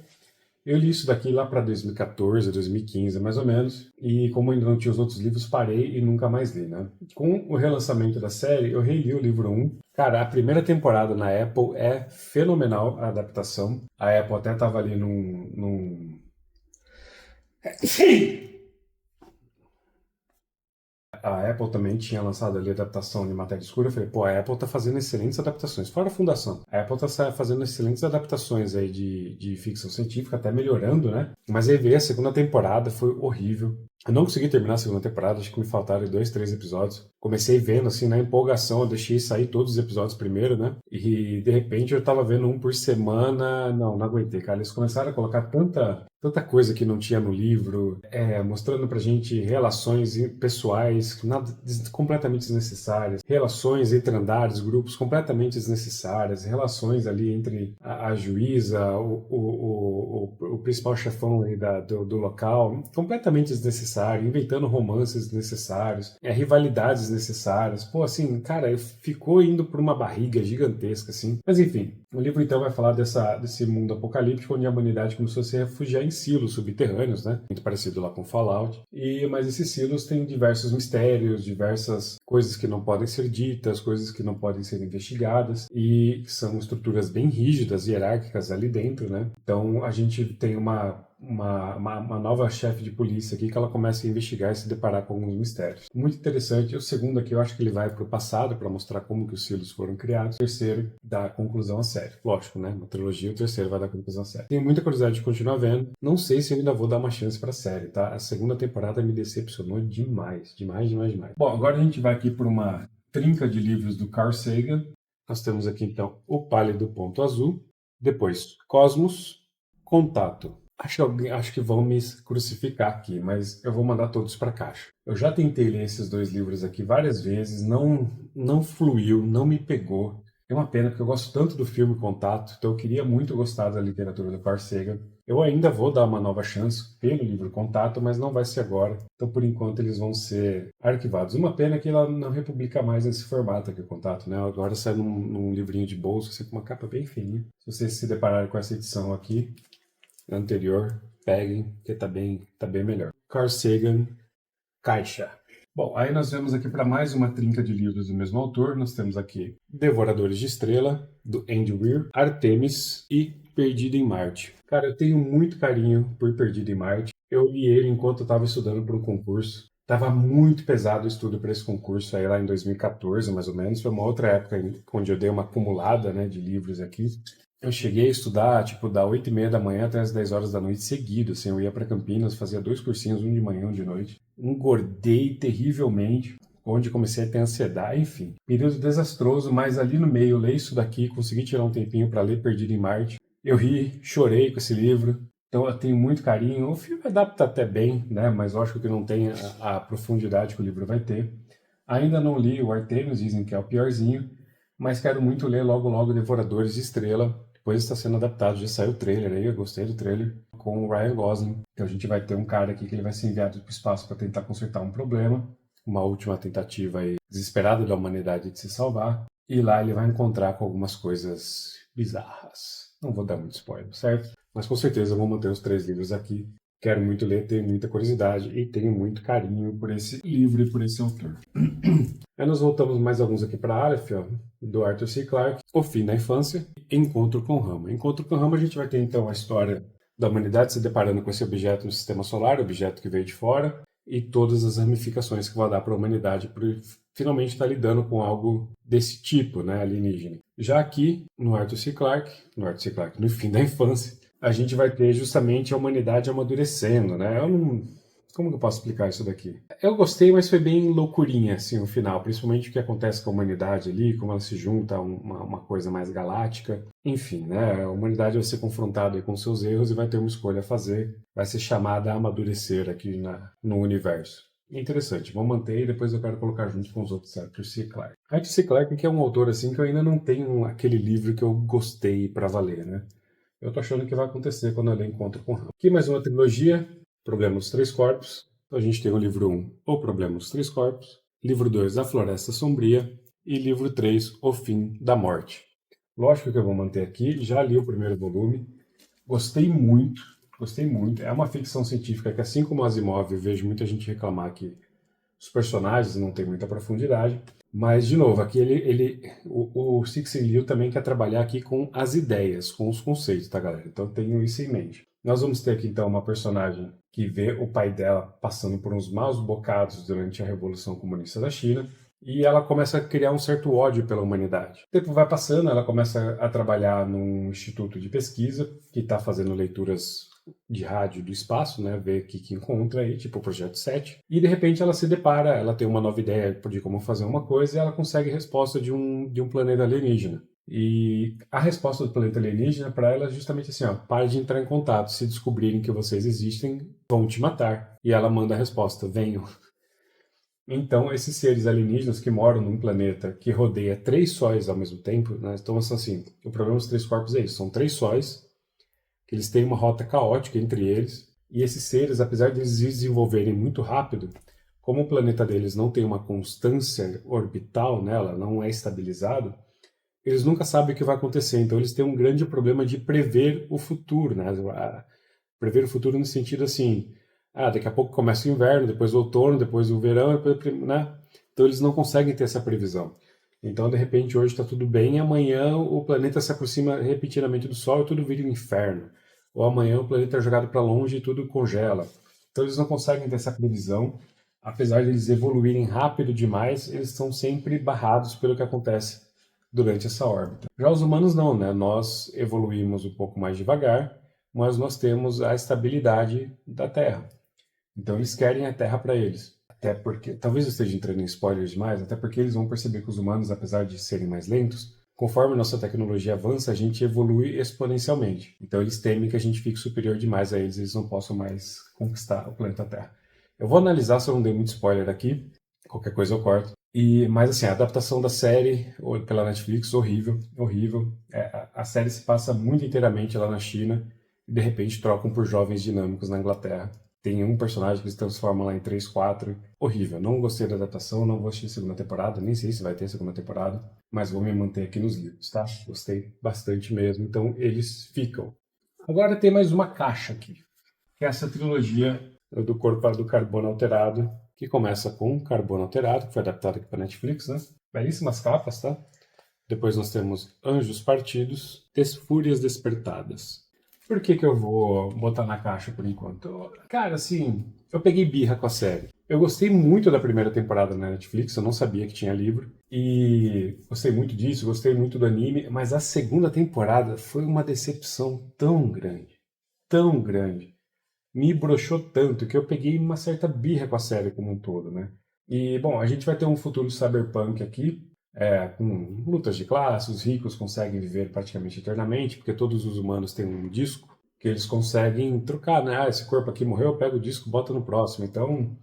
Speaker 1: Eu li isso daqui lá para 2014, 2015 mais ou menos, e como ainda não tinha os outros livros, parei e nunca mais li, né? Com o relançamento da série, eu reli o livro 1. Cara, a primeira temporada na Apple é fenomenal, a adaptação. A Apple até estava ali num... A Apple também tinha lançado ali a adaptação de Matéria Escura. Eu falei, pô, a Apple tá fazendo excelentes adaptações. Fora a Fundação. A Apple tá fazendo excelentes adaptações aí de ficção científica, até melhorando, né? Mas aí veio a segunda temporada, foi horrível. Eu não consegui terminar a segunda temporada, acho que me faltaram 2, 3 episódios. Comecei vendo, assim, na empolgação, eu deixei sair todos os episódios primeiro, né? E, de repente, eu tava vendo um por semana. Não aguentei, cara. Eles começaram a colocar tanta coisa que não tinha no livro, mostrando pra gente relações pessoais completamente desnecessárias, relações entre andares, grupos completamente desnecessárias, relações ali entre a juíza, o principal chefão aí do local, completamente desnecessário, inventando romances desnecessários, rivalidades desnecessárias. Pô, assim, cara, ficou indo por uma barriga gigantesca, assim. Mas enfim, o livro então vai falar desse mundo apocalíptico onde a humanidade começou a se refugiar em silos subterrâneos, né? Muito parecido lá com Fallout. Mas esses silos têm diversos mistérios, diversas coisas que não podem ser ditas, coisas que não podem ser investigadas, e são estruturas bem rígidas, hierárquicas ali dentro, né? Então a gente tem uma nova chefe de polícia aqui que ela começa a investigar e se deparar com alguns mistérios. Muito interessante. O segundo aqui eu acho que ele vai para o passado para mostrar como que os silos foram criados. O terceiro dá conclusão à série. Lógico, né? Uma trilogia, o terceiro vai dar conclusão à série. Tenho muita curiosidade de continuar vendo. Não sei se eu ainda vou dar uma chance para a série, tá? A segunda temporada me decepcionou demais. Demais. Bom, agora a gente vai aqui por uma trinca de livros do Carl Sagan. Nós temos aqui então O Pálido Ponto Azul, depois Cosmos, Contato. Acho que vão me crucificar aqui, mas eu vou mandar todos para caixa. Eu já tentei ler esses dois livros aqui várias vezes, não fluiu, não me pegou. É uma pena, porque eu gosto tanto do filme Contato, então eu queria muito gostar da literatura do Carl Sagan. Eu ainda vou dar uma nova chance pelo livro Contato, mas não vai ser agora. Então, por enquanto, eles vão ser arquivados. Uma pena que ela não republica mais nesse formato aqui, o Contato, né? Agora sai num livrinho de bolso, assim, com uma capa bem fininha. Se vocês se depararem com essa edição aqui, anterior, peguem, que tá bem melhor. Carl Sagan, Caixa. Bom, aí nós vemos aqui para mais uma trinca de livros do mesmo autor. Nós temos aqui Devoradores de Estrela, do Andy Weir, Artemis e Perdido em Marte. Cara, eu tenho muito carinho por Perdido em Marte. Eu li ele enquanto eu estava estudando para um concurso. Tava muito pesado o estudo para esse concurso aí lá em 2014, mais ou menos. Foi uma outra época onde eu dei uma acumulada, né, de livros aqui. Eu cheguei a estudar, tipo, da 8h30 da manhã até as 10 horas da noite seguido, assim. Eu ia para Campinas, fazia 2 cursinhos, um de manhã, um de noite. Engordei terrivelmente, onde comecei a ter ansiedade, enfim. Período desastroso, mas ali no meio eu leio isso daqui, consegui tirar um tempinho para ler Perdido em Marte. Eu ri, chorei com esse livro. Então eu tenho muito carinho. O filme adapta até bem, né? Mas eu acho que não tem a profundidade que o livro vai ter. Ainda não li o Artemis, dizem que é o piorzinho, mas quero muito ler logo logo Devoradores de Estrela. Depois está sendo adaptado, já saiu o trailer aí, eu gostei do trailer, com o Ryan Gosling. Então a gente vai ter um cara aqui que ele vai ser enviado para o espaço para tentar consertar um problema, uma última tentativa aí desesperada da humanidade de se salvar. E lá ele vai encontrar com algumas coisas bizarras. Não vou dar muito spoiler, certo? Mas com certeza eu vou manter os 3 livros aqui. Quero muito ler, tenho muita curiosidade e tenho muito carinho por esse livro e por esse autor. Aí nós voltamos mais alguns aqui para Aleph, ó, do Arthur C. Clarke, O Fim da Infância, Encontro com Rama. Encontro com Rama a gente vai ter então a história da humanidade se deparando com esse objeto no sistema solar, objeto que veio de fora, e todas as ramificações que vai dar para a humanidade por finalmente estar lidando com algo desse tipo, né, alienígena. Já aqui, no Arthur C. Clarke, no Fim da Infância, a gente vai ter justamente a humanidade amadurecendo, né? Como que eu posso explicar isso daqui? Eu gostei, mas foi bem loucurinha, assim, o final. Principalmente o que acontece com a humanidade ali, como ela se junta a uma coisa mais galáctica. Enfim, né? A humanidade vai ser confrontada com seus erros e vai ter uma escolha a fazer. Vai ser chamada a amadurecer aqui no universo. Interessante, vou manter e depois eu quero colocar junto com os outros, Arthur C. Clarke. Arthur C. Clarke que é um autor, assim, que eu ainda não tenho aquele livro que eu gostei pra valer, né? Eu tô achando que vai acontecer quando eu ler Encontro com Rama. Aqui mais uma trilogia, Problema dos Três Corpos. Então a gente tem o livro 1, O Problema dos Três Corpos, livro 2, A Floresta Sombria e livro 3, O Fim da Morte. Lógico que eu vou manter aqui, já li o primeiro volume, gostei muito, gostei muito. É uma ficção científica que, assim como Asimov, eu vejo muita gente reclamar que os personagens não têm muita profundidade. Mas, de novo, aqui o Cixin Liu também quer trabalhar aqui com as ideias, com os conceitos, tá, galera? Então tenham isso em mente. Nós vamos ter aqui, então, uma personagem que vê o pai dela passando por uns maus bocados durante a Revolução Comunista da China, e ela começa a criar um certo ódio pela humanidade. O tempo vai passando, ela começa a trabalhar num instituto de pesquisa, que está fazendo leituras de rádio do espaço, né, ver o que encontra aí, tipo o Projeto 7, e de repente ela se depara, ela tem uma nova ideia de como fazer uma coisa e ela consegue a resposta de um planeta alienígena. E a resposta do planeta alienígena para ela é justamente assim, ó, pare de entrar em contato, se descobrirem que vocês existem, vão te matar. E ela manda a resposta, venham. Então, esses seres alienígenas que moram num planeta que rodeia 3 sóis ao mesmo tempo, né, então assim, o problema dos 3 corpos é isso, são 3 sóis, que eles têm uma rota caótica entre eles, e esses seres, apesar de eles se desenvolverem muito rápido, como o planeta deles não tem uma constância orbital nela, não é estabilizado, eles nunca sabem o que vai acontecer, então eles têm um grande problema de prever o futuro, né? Prever o futuro no sentido assim, daqui a pouco começa o inverno, depois o outono, depois o verão, né? Então eles não conseguem ter essa previsão. Então, de repente, hoje está tudo bem, e amanhã o planeta se aproxima repetidamente do Sol e tudo vira um inferno. Ou amanhã o planeta é jogado para longe e tudo congela. Então, eles não conseguem ter essa previsão. Apesar de eles evoluírem rápido demais, eles são sempre barrados pelo que acontece durante essa órbita. Já os humanos não, né? Nós evoluímos um pouco mais devagar, mas nós temos a estabilidade da Terra. Então, eles querem a Terra para eles. Até porque, talvez eu esteja entrando em spoilers demais, até porque eles vão perceber que os humanos, apesar de serem mais lentos, conforme nossa tecnologia avança, a gente evolui exponencialmente. Então eles temem que a gente fique superior demais a eles, eles não possam mais conquistar o planeta Terra. Eu vou analisar se eu não dei muito spoiler aqui, qualquer coisa eu corto. Mas assim, a adaptação da série pela Netflix, horrível, horrível. A série se passa muito inteiramente lá na China e de repente trocam por jovens dinâmicos na Inglaterra. Tem um personagem que se transforma lá em 3, 4. Horrível. Não gostei da adaptação, não vou assistir a segunda temporada, nem sei se vai ter segunda temporada, mas vou me manter aqui nos livros, tá? Gostei bastante mesmo, então eles ficam. Agora tem mais uma caixa aqui, que é essa trilogia do Corpo do Carbono Alterado, que começa com Carbono Alterado, que foi adaptado aqui para Netflix, né? Belíssimas capas, tá? Depois nós temos Anjos Partidos, Fúrias Despertadas. Por que que eu vou botar na caixa por enquanto? Cara, assim, eu peguei birra com a série. Eu gostei muito da primeira temporada na Netflix, eu não sabia que tinha livro. E gostei muito disso, gostei muito do anime, mas a segunda temporada foi uma decepção tão grande, me broxou tanto que eu peguei uma certa birra com a série como um todo, né? E, bom, a gente vai ter um futuro cyberpunk aqui, com lutas de classe, os ricos conseguem viver praticamente eternamente, porque todos os humanos têm um disco que eles conseguem trocar, né? Ah, esse corpo aqui morreu, pega o disco, bota no próximo. Então,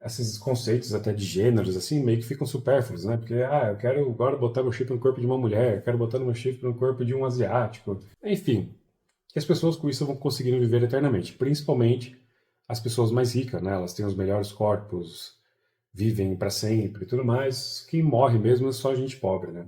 Speaker 1: esses conceitos até de gêneros, assim, meio que ficam supérfluos, né? Porque, eu quero agora botar meu chip no corpo de uma mulher, eu quero botar meu chip no corpo de um asiático. Enfim, que as pessoas com isso vão conseguindo viver eternamente, principalmente as pessoas mais ricas, né? Elas têm os melhores corpos, vivem para sempre e tudo mais. Quem morre mesmo é só gente pobre, né?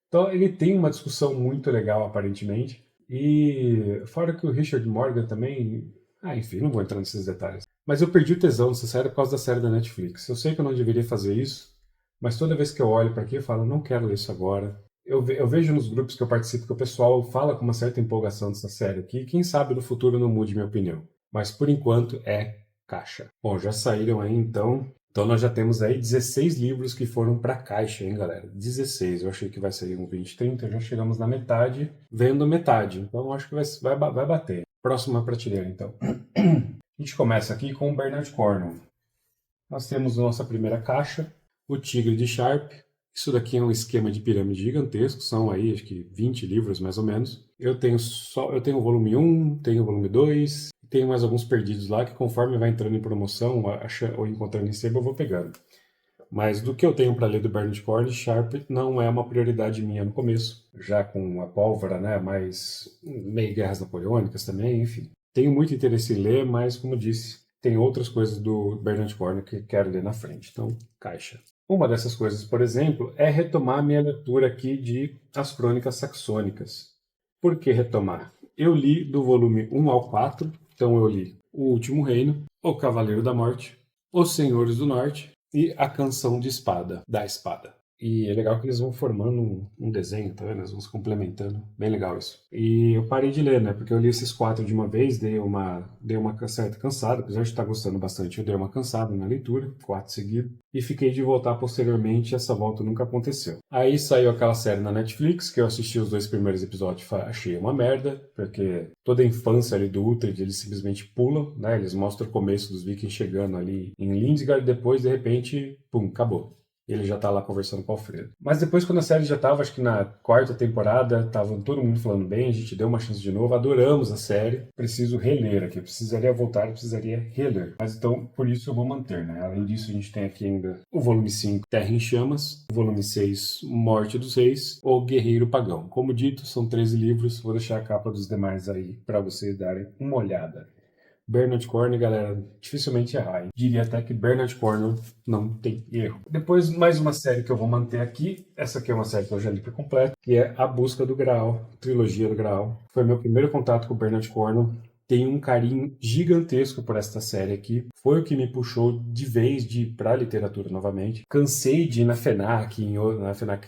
Speaker 1: Então ele tem uma discussão muito legal, aparentemente. E fora que o Richard Morgan também. Enfim, não vou entrar nesses detalhes. Mas eu perdi o tesão dessa série por causa da série da Netflix. Eu sei que eu não deveria fazer isso, mas toda vez que eu olho para aqui, eu falo, não quero ler isso agora. Eu vejo nos grupos que eu participo que o pessoal fala com uma certa empolgação dessa série aqui. Quem sabe no futuro não mude minha opinião. Mas por enquanto é caixa. Bom, já saíram aí então. Então nós já temos aí 16 livros que foram para caixa, hein, galera? 16. Eu achei que vai sair um 20, 30. Já chegamos na metade, vendo metade. Então acho que vai bater. Próxima prateleira, então. A gente começa aqui com o Bernard Cornwell. Nós temos nossa primeira caixa, o Tigre de Sharp. Isso daqui é um esquema de pirâmide gigantesco, são aí acho que 20 livros mais ou menos. Eu tenho o volume 1, tenho o volume 2, tenho mais alguns perdidos lá que conforme vai entrando em promoção ou encontrando em sebo eu vou pegando. Mas do que eu tenho para ler do Bernard Cornwell, Sharp não é uma prioridade minha no começo, já com a pólvora, né, mais meio guerras napoleônicas também, enfim. Tenho muito interesse em ler, mas como disse, tem outras coisas do Bernard Cornwell que quero ler na frente, então caixa. Uma dessas coisas, por exemplo, é retomar minha leitura aqui de As Crônicas Saxônicas. Por que retomar? Eu li do volume 1 ao 4, então eu li O Último Reino, O Cavaleiro da Morte, Os Senhores do Norte e A Canção de Espada, da Espada. E é legal que eles vão formando um desenho, tá vendo? Eles vão se complementando. Bem legal isso. E eu parei de ler, né? Porque eu li esses 4 de uma vez, dei uma certa cansada, apesar de estar gostando bastante, eu dei uma cansada na leitura, 4 seguidos, e fiquei de voltar posteriormente, e essa volta nunca aconteceu. Aí saiu aquela série na Netflix, que eu assisti os 2 primeiros episódios, achei uma merda, porque toda a infância ali do Uhtred, eles simplesmente pulam, né? Eles mostram o começo dos vikings chegando ali em Lindsgard, e depois, de repente, pum, acabou. Ele já tá lá conversando com o Alfredo. Mas depois, quando a série já tava, acho que na 4ª temporada, tava todo mundo falando bem, a gente deu uma chance de novo, adoramos a série. Preciso reler aqui, precisaria voltar, precisaria reler. Mas então, por isso eu vou manter, né? Além disso, a gente tem aqui ainda o volume 5, Terra em Chamas, o volume 6, Morte dos Reis, ou Guerreiro Pagão. Como dito, são 13 livros, vou deixar a capa dos demais aí para vocês darem uma olhada. Bernard Cornwell, galera, dificilmente errar, hein? Diria até que Bernard Cornwell não tem erro. Depois, mais uma série que eu vou manter aqui. Essa aqui é uma série que eu já li por completo, que é A Busca do Graal, trilogia do Graal. Foi meu primeiro contato com Bernard Cornwell. Tenho um carinho gigantesco por esta série aqui. Foi o que me puxou de vez de ir para a literatura novamente. Cansei de ir na FENAC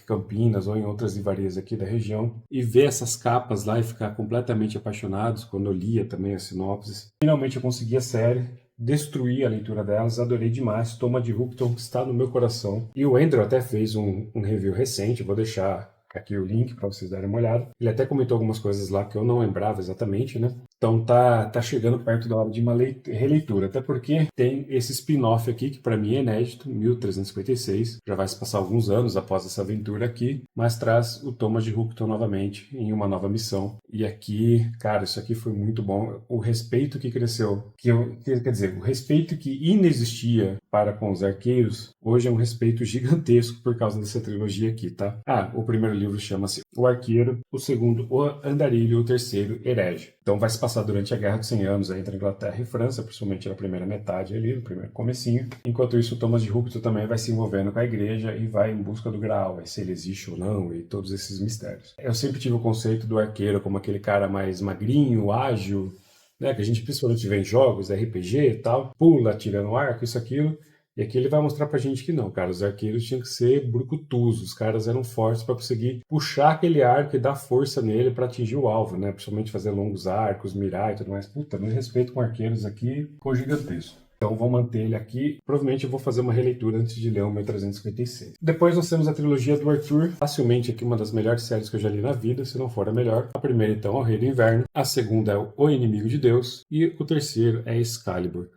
Speaker 1: Campinas ou em outras livrarias aqui da região e ver essas capas lá e ficar completamente apaixonado quando eu lia também as sinopses. Finalmente eu consegui a série. Destruí a leitura delas, adorei demais. Toma de Houghton está no meu coração. E o Andrew até fez um review recente, vou deixar aqui o link para vocês darem uma olhada. Ele até comentou algumas coisas lá que eu não lembrava exatamente, né? Então tá chegando perto da hora de uma releitura, até porque tem esse spin-off aqui, que para mim é inédito, 1356, já vai se passar alguns anos após essa aventura aqui, mas traz o Thomas de Houghton novamente em uma nova missão. E aqui, cara, isso aqui foi muito bom. O respeito que cresceu, quer dizer, o respeito que inexistia para com os arqueiros, hoje é um respeito gigantesco por causa dessa trilogia aqui, tá? O primeiro livro chama-se O Arqueiro, o segundo, O Andarilho, o terceiro, Herege. Então vai se passar durante a Guerra dos 100 Anos entre Inglaterra e França, principalmente na primeira metade ali, no primeiro comecinho. Enquanto isso, o Thomas de Houghton também vai se envolvendo com a igreja e vai em busca do Graal, se ele existe ou não, e todos esses mistérios. Eu sempre tive o conceito do arqueiro como aquele cara mais magrinho, ágil, né, que a gente principalmente vê em jogos, RPG e tal, pula, atira no arco, isso, aquilo. E aqui ele vai mostrar pra gente que não, cara, os arqueiros tinham que ser brucutus, os caras eram fortes para conseguir puxar aquele arco e dar força nele para atingir o alvo, né? Principalmente fazer longos arcos, mirar e tudo mais. Puta, meu respeito com arqueiros aqui ficou gigantesco. Então vou manter ele aqui. Provavelmente eu vou fazer uma releitura antes de ler o 1356. Depois nós temos a trilogia do Arthur, facilmente aqui uma das melhores séries que eu já li na vida, se não for a melhor. A primeira então é o Rei do Inverno, a segunda é o Inimigo de Deus e o terceiro é Excalibur.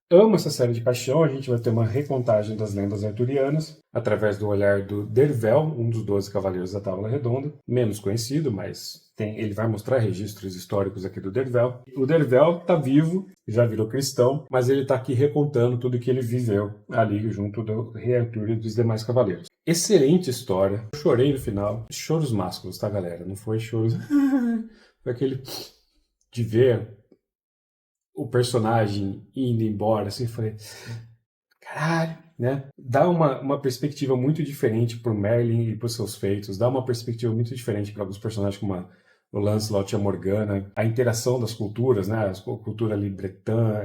Speaker 1: Amo essa série de paixão, a gente vai ter uma recontagem das lendas arturianas, através do olhar do Dervel, um dos 12 cavaleiros da Távola Redonda, menos conhecido, mas ele vai mostrar registros históricos aqui do Dervel. O Dervel está vivo, já virou cristão, mas ele está aqui recontando tudo que ele viveu ali junto do Rei Arthur e dos demais cavaleiros. Excelente história, eu chorei no final, choros másculos, tá galera? Não foi choros... foi aquele de ver o personagem indo embora, assim, falei, caralho, né? Dá uma perspectiva muito diferente pro Merlin e pros seus feitos, dá uma perspectiva muito diferente para alguns personagens como o Lancelot e a Morgana, a interação das culturas, né? A cultura ali bretã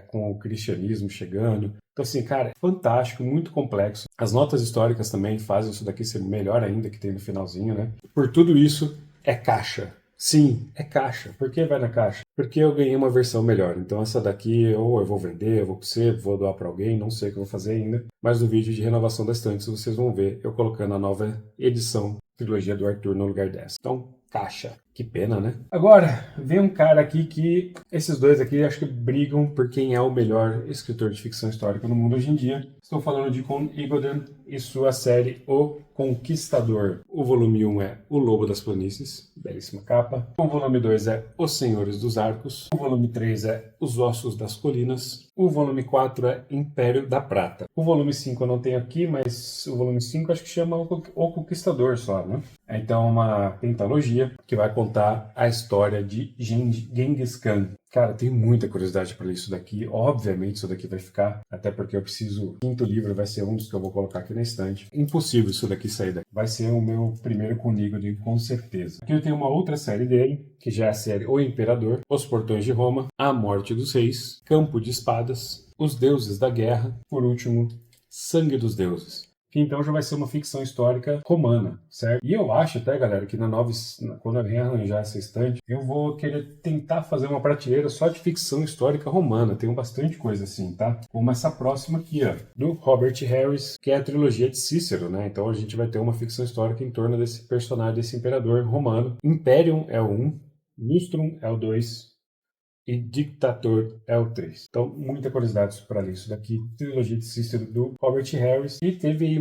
Speaker 1: com o cristianismo chegando. Então, assim, cara, fantástico, muito complexo. As notas históricas também fazem isso daqui ser melhor ainda que tem no finalzinho, né? Por tudo isso, é caixa. Sim, é caixa. Por que vai na caixa? Porque eu ganhei uma versão melhor. Então essa daqui ou eu vou vender, eu vou pro você, vou doar para alguém, não sei o que eu vou fazer ainda. Mas no vídeo de renovação das estantes vocês vão ver eu colocando a nova edição, trilogia do Arthur, no lugar dessa. Então, caixa. Que pena, né? Agora, vem um cara aqui que... Esses dois aqui acho que brigam por quem é o melhor escritor de ficção histórica no mundo hoje em dia. Estou falando de Con Igoden e sua série O Conquistador. O volume 1 é O Lobo das Planícies, belíssima capa. O volume 2 é Os Senhores dos Arcos. O volume 3 é Os Ossos das Colinas. O volume 4 é Império da Prata. O volume 5 eu não tenho aqui, mas o volume 5 acho que chama O Conquistador só, né? Então é uma pentalogia que vai contar a história de Genghis Khan. Cara, tenho muita curiosidade para ler isso daqui. Obviamente isso daqui vai ficar, até porque eu preciso... O quinto livro vai ser um dos que eu vou colocar aqui na estante. Impossível isso daqui sair daqui. Vai ser o meu primeiro comigo, com certeza. Aqui eu tenho uma outra série dele, que já é a série O Imperador, Os Portões de Roma, A Morte dos Reis, Campo de Espadas, Os Deuses da Guerra, por último, Sangue dos Deuses. Que então já vai ser uma ficção histórica romana, certo? E eu acho até, galera, que quando eu rearranjar essa estante, eu vou querer tentar fazer uma prateleira só de ficção histórica romana. Tem bastante coisa assim, tá? Como essa próxima aqui, ó, do Robert Harris, que é a trilogia de Cícero, né? Então a gente vai ter uma ficção histórica em torno desse personagem, desse imperador romano. Imperium é o 1, Lustrum é o 2, e Dictator é o 3. Então, muita curiosidade para ler isso daqui. Trilogia de Cícero do Robert Harris. E teve aí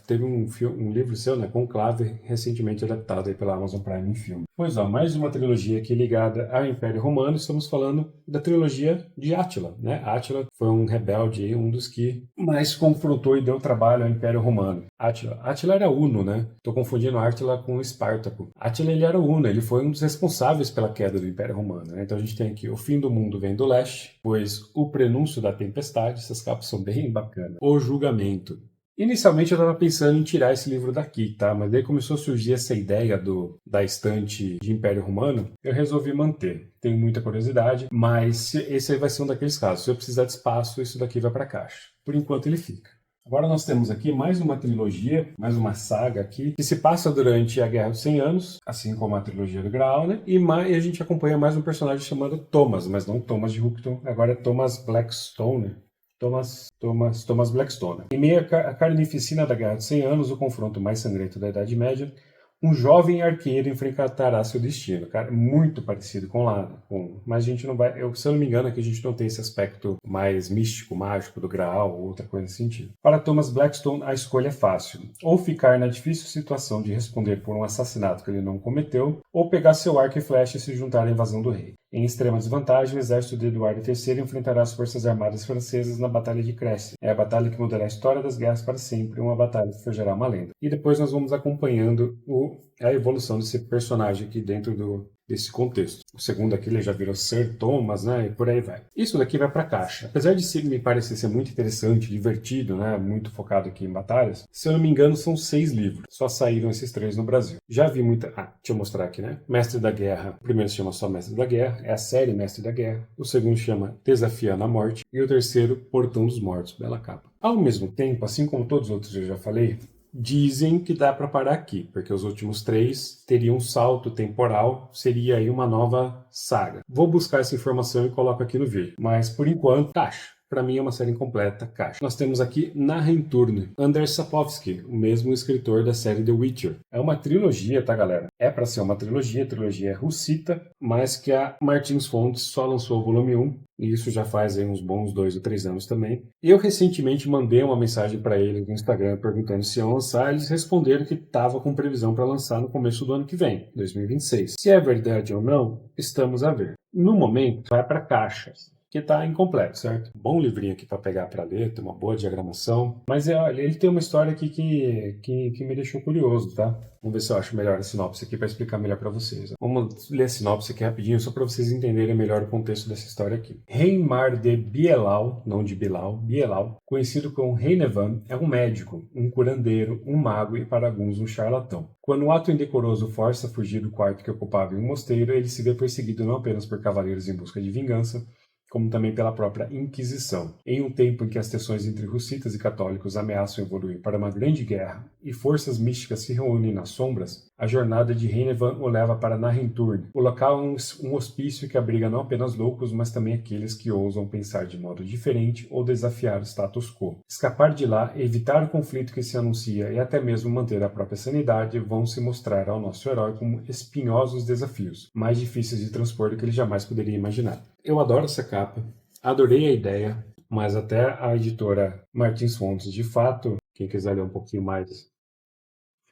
Speaker 1: teve um livro seu, né, Conclave, recentemente adaptado aí pela Amazon Prime em filme. Pois ó, mais uma trilogia aqui ligada ao Império Romano. Estamos falando da trilogia de Átila, né? Átila foi um rebelde aí, um dos que mais confrontou e deu trabalho ao Império Romano. Átila era Uno, né? Tô confundindo Átila com Espartaco. Átila, ele era Uno, ele foi um dos responsáveis pela queda do Império Romano, né? Então a gente tem aqui O Fim do Mundo Vem do Leste, pois O Prenúncio da Tempestade, essas capas são bem bacanas. O Julgamento. Inicialmente eu estava pensando em tirar esse livro daqui, tá? Mas daí começou a surgir essa ideia da estante de Império Romano, eu resolvi manter. Tenho muita curiosidade, mas esse aí vai ser um daqueles casos. Se eu precisar de espaço, isso daqui vai para a caixa. Por enquanto ele fica. Agora nós temos aqui mais uma trilogia, mais uma saga aqui, que se passa durante a Guerra dos 100 Anos, assim como a trilogia do Graal, né? E a gente acompanha mais um personagem chamado Thomas, mas não Thomas de Houghton, agora é Thomas Blackstone. Thomas Blackstone. Em meio à carnificina da Guerra dos 100 Anos, o confronto mais sangrento da Idade Média, um jovem arqueiro enfrentará seu destino. Cara, muito parecido com lá. Mas a gente não vai... se eu não me engano, aqui a gente não tem esse aspecto mais místico, mágico do Graal ou outra coisa nesse sentido. Para Thomas Blackstone, a escolha é fácil. Ou ficar na difícil situação de responder por um assassinato que ele não cometeu, ou pegar seu arco e flecha e se juntar à invasão do rei. Em extrema desvantagem, o exército de Eduardo III enfrentará as forças armadas francesas na Batalha de Crécy. É a batalha que mudará a história das guerras para sempre, uma batalha que forjará uma lenda. E depois nós vamos acompanhando a evolução desse personagem aqui dentro desse contexto. O segundo aqui ele já virou Sir Thomas, né, e por aí vai. Isso daqui vai para caixa. Apesar de me parecer ser muito interessante, divertido, né, muito focado aqui em batalhas, se eu não me engano são 6 livros. Só saíram esses 3 no Brasil. Já vi muita... deixa eu mostrar aqui, né? Mestre da Guerra. O primeiro se chama só Mestre da Guerra, é a série Mestre da Guerra. O segundo chama Desafiando a Morte. E o terceiro, Portão dos Mortos. Bela capa. Ao mesmo tempo, assim como todos os outros que eu já falei, dizem que dá para parar aqui, porque os últimos 3 teriam um salto temporal, seria aí uma nova saga. Vou buscar essa informação e coloco aqui no vídeo, mas por enquanto, caixa. Para mim é uma série incompleta, caixa. Nós temos aqui Narrenturne, Andrzej Sapkowski, o mesmo escritor da série The Witcher. É uma trilogia, tá, galera? É para ser uma trilogia, a trilogia é russita, mas que a Martins Fontes só lançou o volume 1, e isso já faz aí uns bons 2 ou 3 anos também. Eu recentemente mandei uma mensagem para eles no Instagram perguntando se iam lançar, eles responderam que estava com previsão para lançar no começo do ano que vem, 2026. Se é verdade ou não, estamos a ver. No momento, vai para caixa, que está incompleto, certo? Bom livrinho aqui para pegar para ler, tem uma boa diagramação, mas ele tem uma história aqui que me deixou curioso, tá? Vamos ver se eu acho melhor a sinopse aqui para explicar melhor para vocês. Vamos ler a sinopse aqui rapidinho, só para vocês entenderem melhor o contexto dessa história aqui. Reimar de Bielau, não de Bilal, Bielau, conhecido como Reinevan, é um médico, um curandeiro, um mago e para alguns um charlatão. Quando o ato indecoroso força a fugir do quarto que ocupava em um mosteiro, ele se vê perseguido não apenas por cavaleiros em busca de vingança, como também pela própria Inquisição. Em um tempo em que as tensões entre russitas e católicos ameaçam evoluir para uma grande guerra e forças místicas se reúnem nas sombras, a jornada de Reinevan o leva para Narrenturne. O local é um hospício que abriga não apenas loucos, mas também aqueles que ousam pensar de modo diferente ou desafiar o status quo. Escapar de lá, evitar o conflito que se anuncia e até mesmo manter a própria sanidade vão se mostrar ao nosso herói como espinhosos desafios, mais difíceis de transpor do que ele jamais poderia imaginar. Eu adoro essa capa, adorei a ideia, mas até a editora Martins Fontes, de fato, quem quiser ler um pouquinho mais,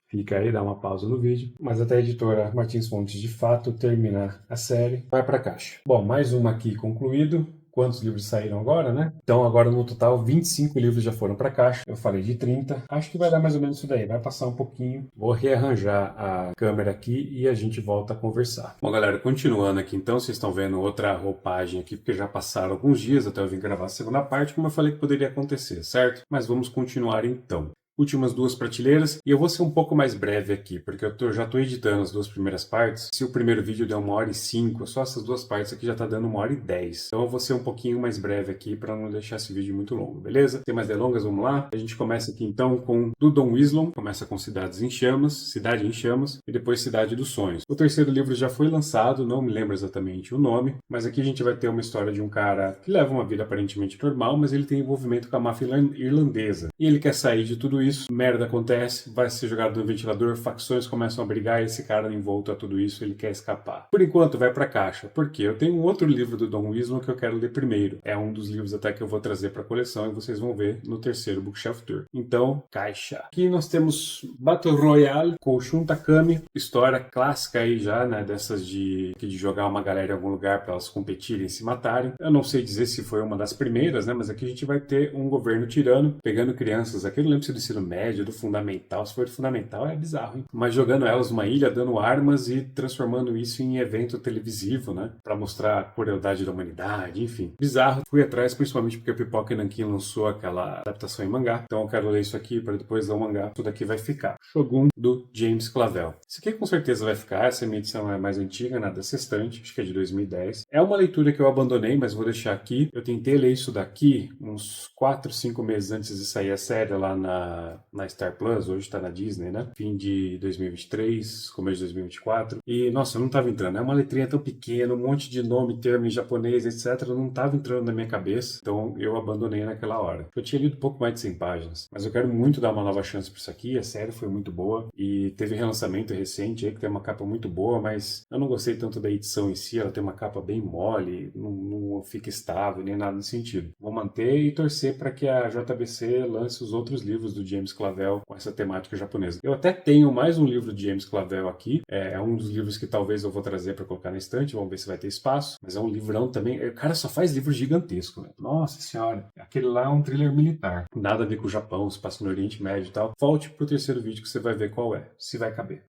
Speaker 1: fica aí, dá uma pausa no vídeo. Mas até a editora Martins Fontes, de fato, termina a série, vai para caixa. Bom, mais uma aqui concluído. Quantos livros saíram agora, né? Então agora no total 25 livros já foram para caixa. Eu falei de 30. Acho que vai dar mais ou menos isso daí. Vai passar um pouquinho. Vou rearranjar a câmera aqui e a gente volta a conversar. Bom, galera, continuando aqui então, vocês estão vendo outra roupagem aqui, porque já passaram alguns dias até eu vir gravar a segunda parte, como eu falei que poderia acontecer, certo? Mas vamos continuar então. Últimas 2 prateleiras, e eu vou ser um pouco mais breve aqui, porque já estou editando as 2 primeiras partes. Se o primeiro vídeo deu 1h05, só essas 2 partes aqui já está dando 1h10. Então eu vou ser um pouquinho mais breve aqui para não deixar esse vídeo muito longo, beleza? Sem mais delongas, vamos lá? A gente começa aqui então com do Don Wislon, começa com Cidade em Chamas, e depois Cidade dos Sonhos. O terceiro livro já foi lançado, não me lembro exatamente o nome, mas aqui a gente vai ter uma história de um cara que leva uma vida aparentemente normal, mas ele tem envolvimento com a máfia irlandesa. E ele quer sair de tudo isso, merda acontece, vai ser jogado no ventilador, facções começam a brigar e esse cara envolto a tudo isso, ele quer escapar. Por enquanto vai pra caixa, porque eu tenho um outro livro do Don Wislon que eu quero ler primeiro. É um dos livros até que eu vou trazer pra coleção e vocês vão ver no terceiro Bookshelf Tour. Então, caixa. Aqui nós temos Battle Royale com Shun Takami, história clássica aí já, né, dessas de jogar uma galera em algum lugar pra elas competirem e se matarem. Eu não sei dizer se foi uma das primeiras, né, mas aqui a gente vai ter um governo tirano pegando crianças, aqui eu não lembro se do ensino médio, do fundamental, se for do fundamental é bizarro, hein? Mas jogando elas numa ilha, dando armas e transformando isso em evento televisivo, né? Pra mostrar a crueldade da humanidade, enfim. Bizarro. Fui atrás, principalmente porque a Pipoca Nankin lançou aquela adaptação em mangá. Então eu quero ler isso aqui para depois ler o mangá. Tudo aqui vai ficar. Shogun, do James Clavell. Isso aqui com certeza vai ficar. Essa minha edição é mais antiga, nada sextante. Acho que é de 2010. É uma leitura que eu abandonei, mas vou deixar aqui. Eu tentei ler isso daqui uns 4, 5 meses antes de sair a série lá na Star Plus, hoje tá na Disney, né? Fim de 2023, começo de 2024. E, nossa, não tava entrando. É uma letrinha tão pequena, um monte de nome, termo em japonês, etc. Não tava entrando na minha cabeça. Então, eu abandonei naquela hora. Eu tinha lido um pouco mais de 100 páginas. Mas eu quero muito dar uma nova chance pra isso aqui. A série foi muito boa. E teve relançamento recente aí, que tem uma capa muito boa, mas eu não gostei tanto da edição em si. Ela tem uma capa bem mole, não fica estável, nem nada nesse sentido. Vou manter e torcer para que a JBC lance os outros livros do James Clavell com essa temática japonesa. Eu até tenho mais um livro de James Clavell aqui. É um dos livros que talvez eu vou trazer para colocar na estante. Vamos ver se vai ter espaço. Mas é um livrão também. O cara só faz livro gigantesco, né? Nossa senhora. Aquele lá é um thriller militar. Nada a ver com o Japão, se passa no Oriente Médio e tal. Volte pro terceiro vídeo que você vai ver qual é. Se vai caber.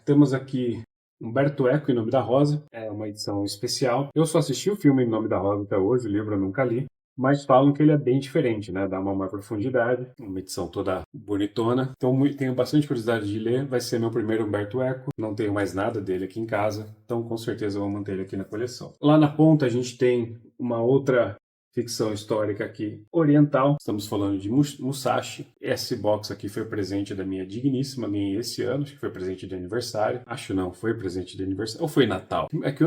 Speaker 1: Temos aqui Humberto Eco, Em Nome da Rosa, é uma edição especial. Eu só assisti o filme Em Nome da Rosa até hoje, o livro eu nunca li, mas falam que ele é bem diferente, né? Dá uma maior profundidade, uma edição toda bonitona. Então tenho bastante curiosidade de ler, vai ser meu primeiro Humberto Eco, não tenho mais nada dele aqui em casa, então com certeza eu vou manter ele aqui na coleção. Lá na ponta a gente tem uma outra ficção histórica aqui oriental. Estamos falando de Musashi. Esse box aqui foi presente da minha digníssima, ganhei esse ano, acho que foi presente de aniversário. Acho não, foi presente de aniversário. Ou foi Natal? É que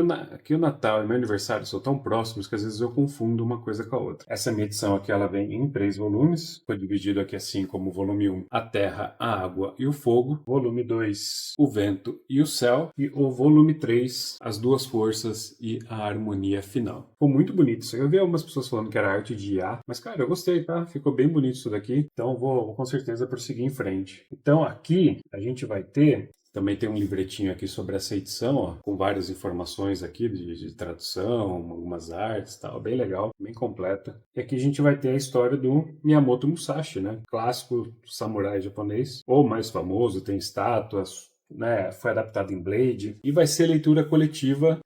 Speaker 1: o Natal e meu aniversário são tão próximos que às vezes eu confundo uma coisa com a outra. Essa minha edição aqui, ela vem em 3 volumes. Foi dividido aqui assim como volume 1, A Terra, a Água e o Fogo. Volume 2, O Vento e o Céu. E o volume 3, As Duas Forças e a Harmonia Final. Ficou muito bonito isso. Eu vi algumas pessoas falando que era arte de IA, mas cara, eu gostei, tá? Ficou bem bonito isso daqui, então vou com certeza prosseguir em frente. Então aqui a gente vai ter, também tem um livretinho aqui sobre essa edição, ó, com várias informações aqui de tradução, algumas artes e tal, bem legal, bem completa. E aqui a gente vai ter a história do Miyamoto Musashi, né? Clássico samurai japonês, ou mais famoso, tem estátuas, né, foi adaptado em Blade, e vai ser leitura coletiva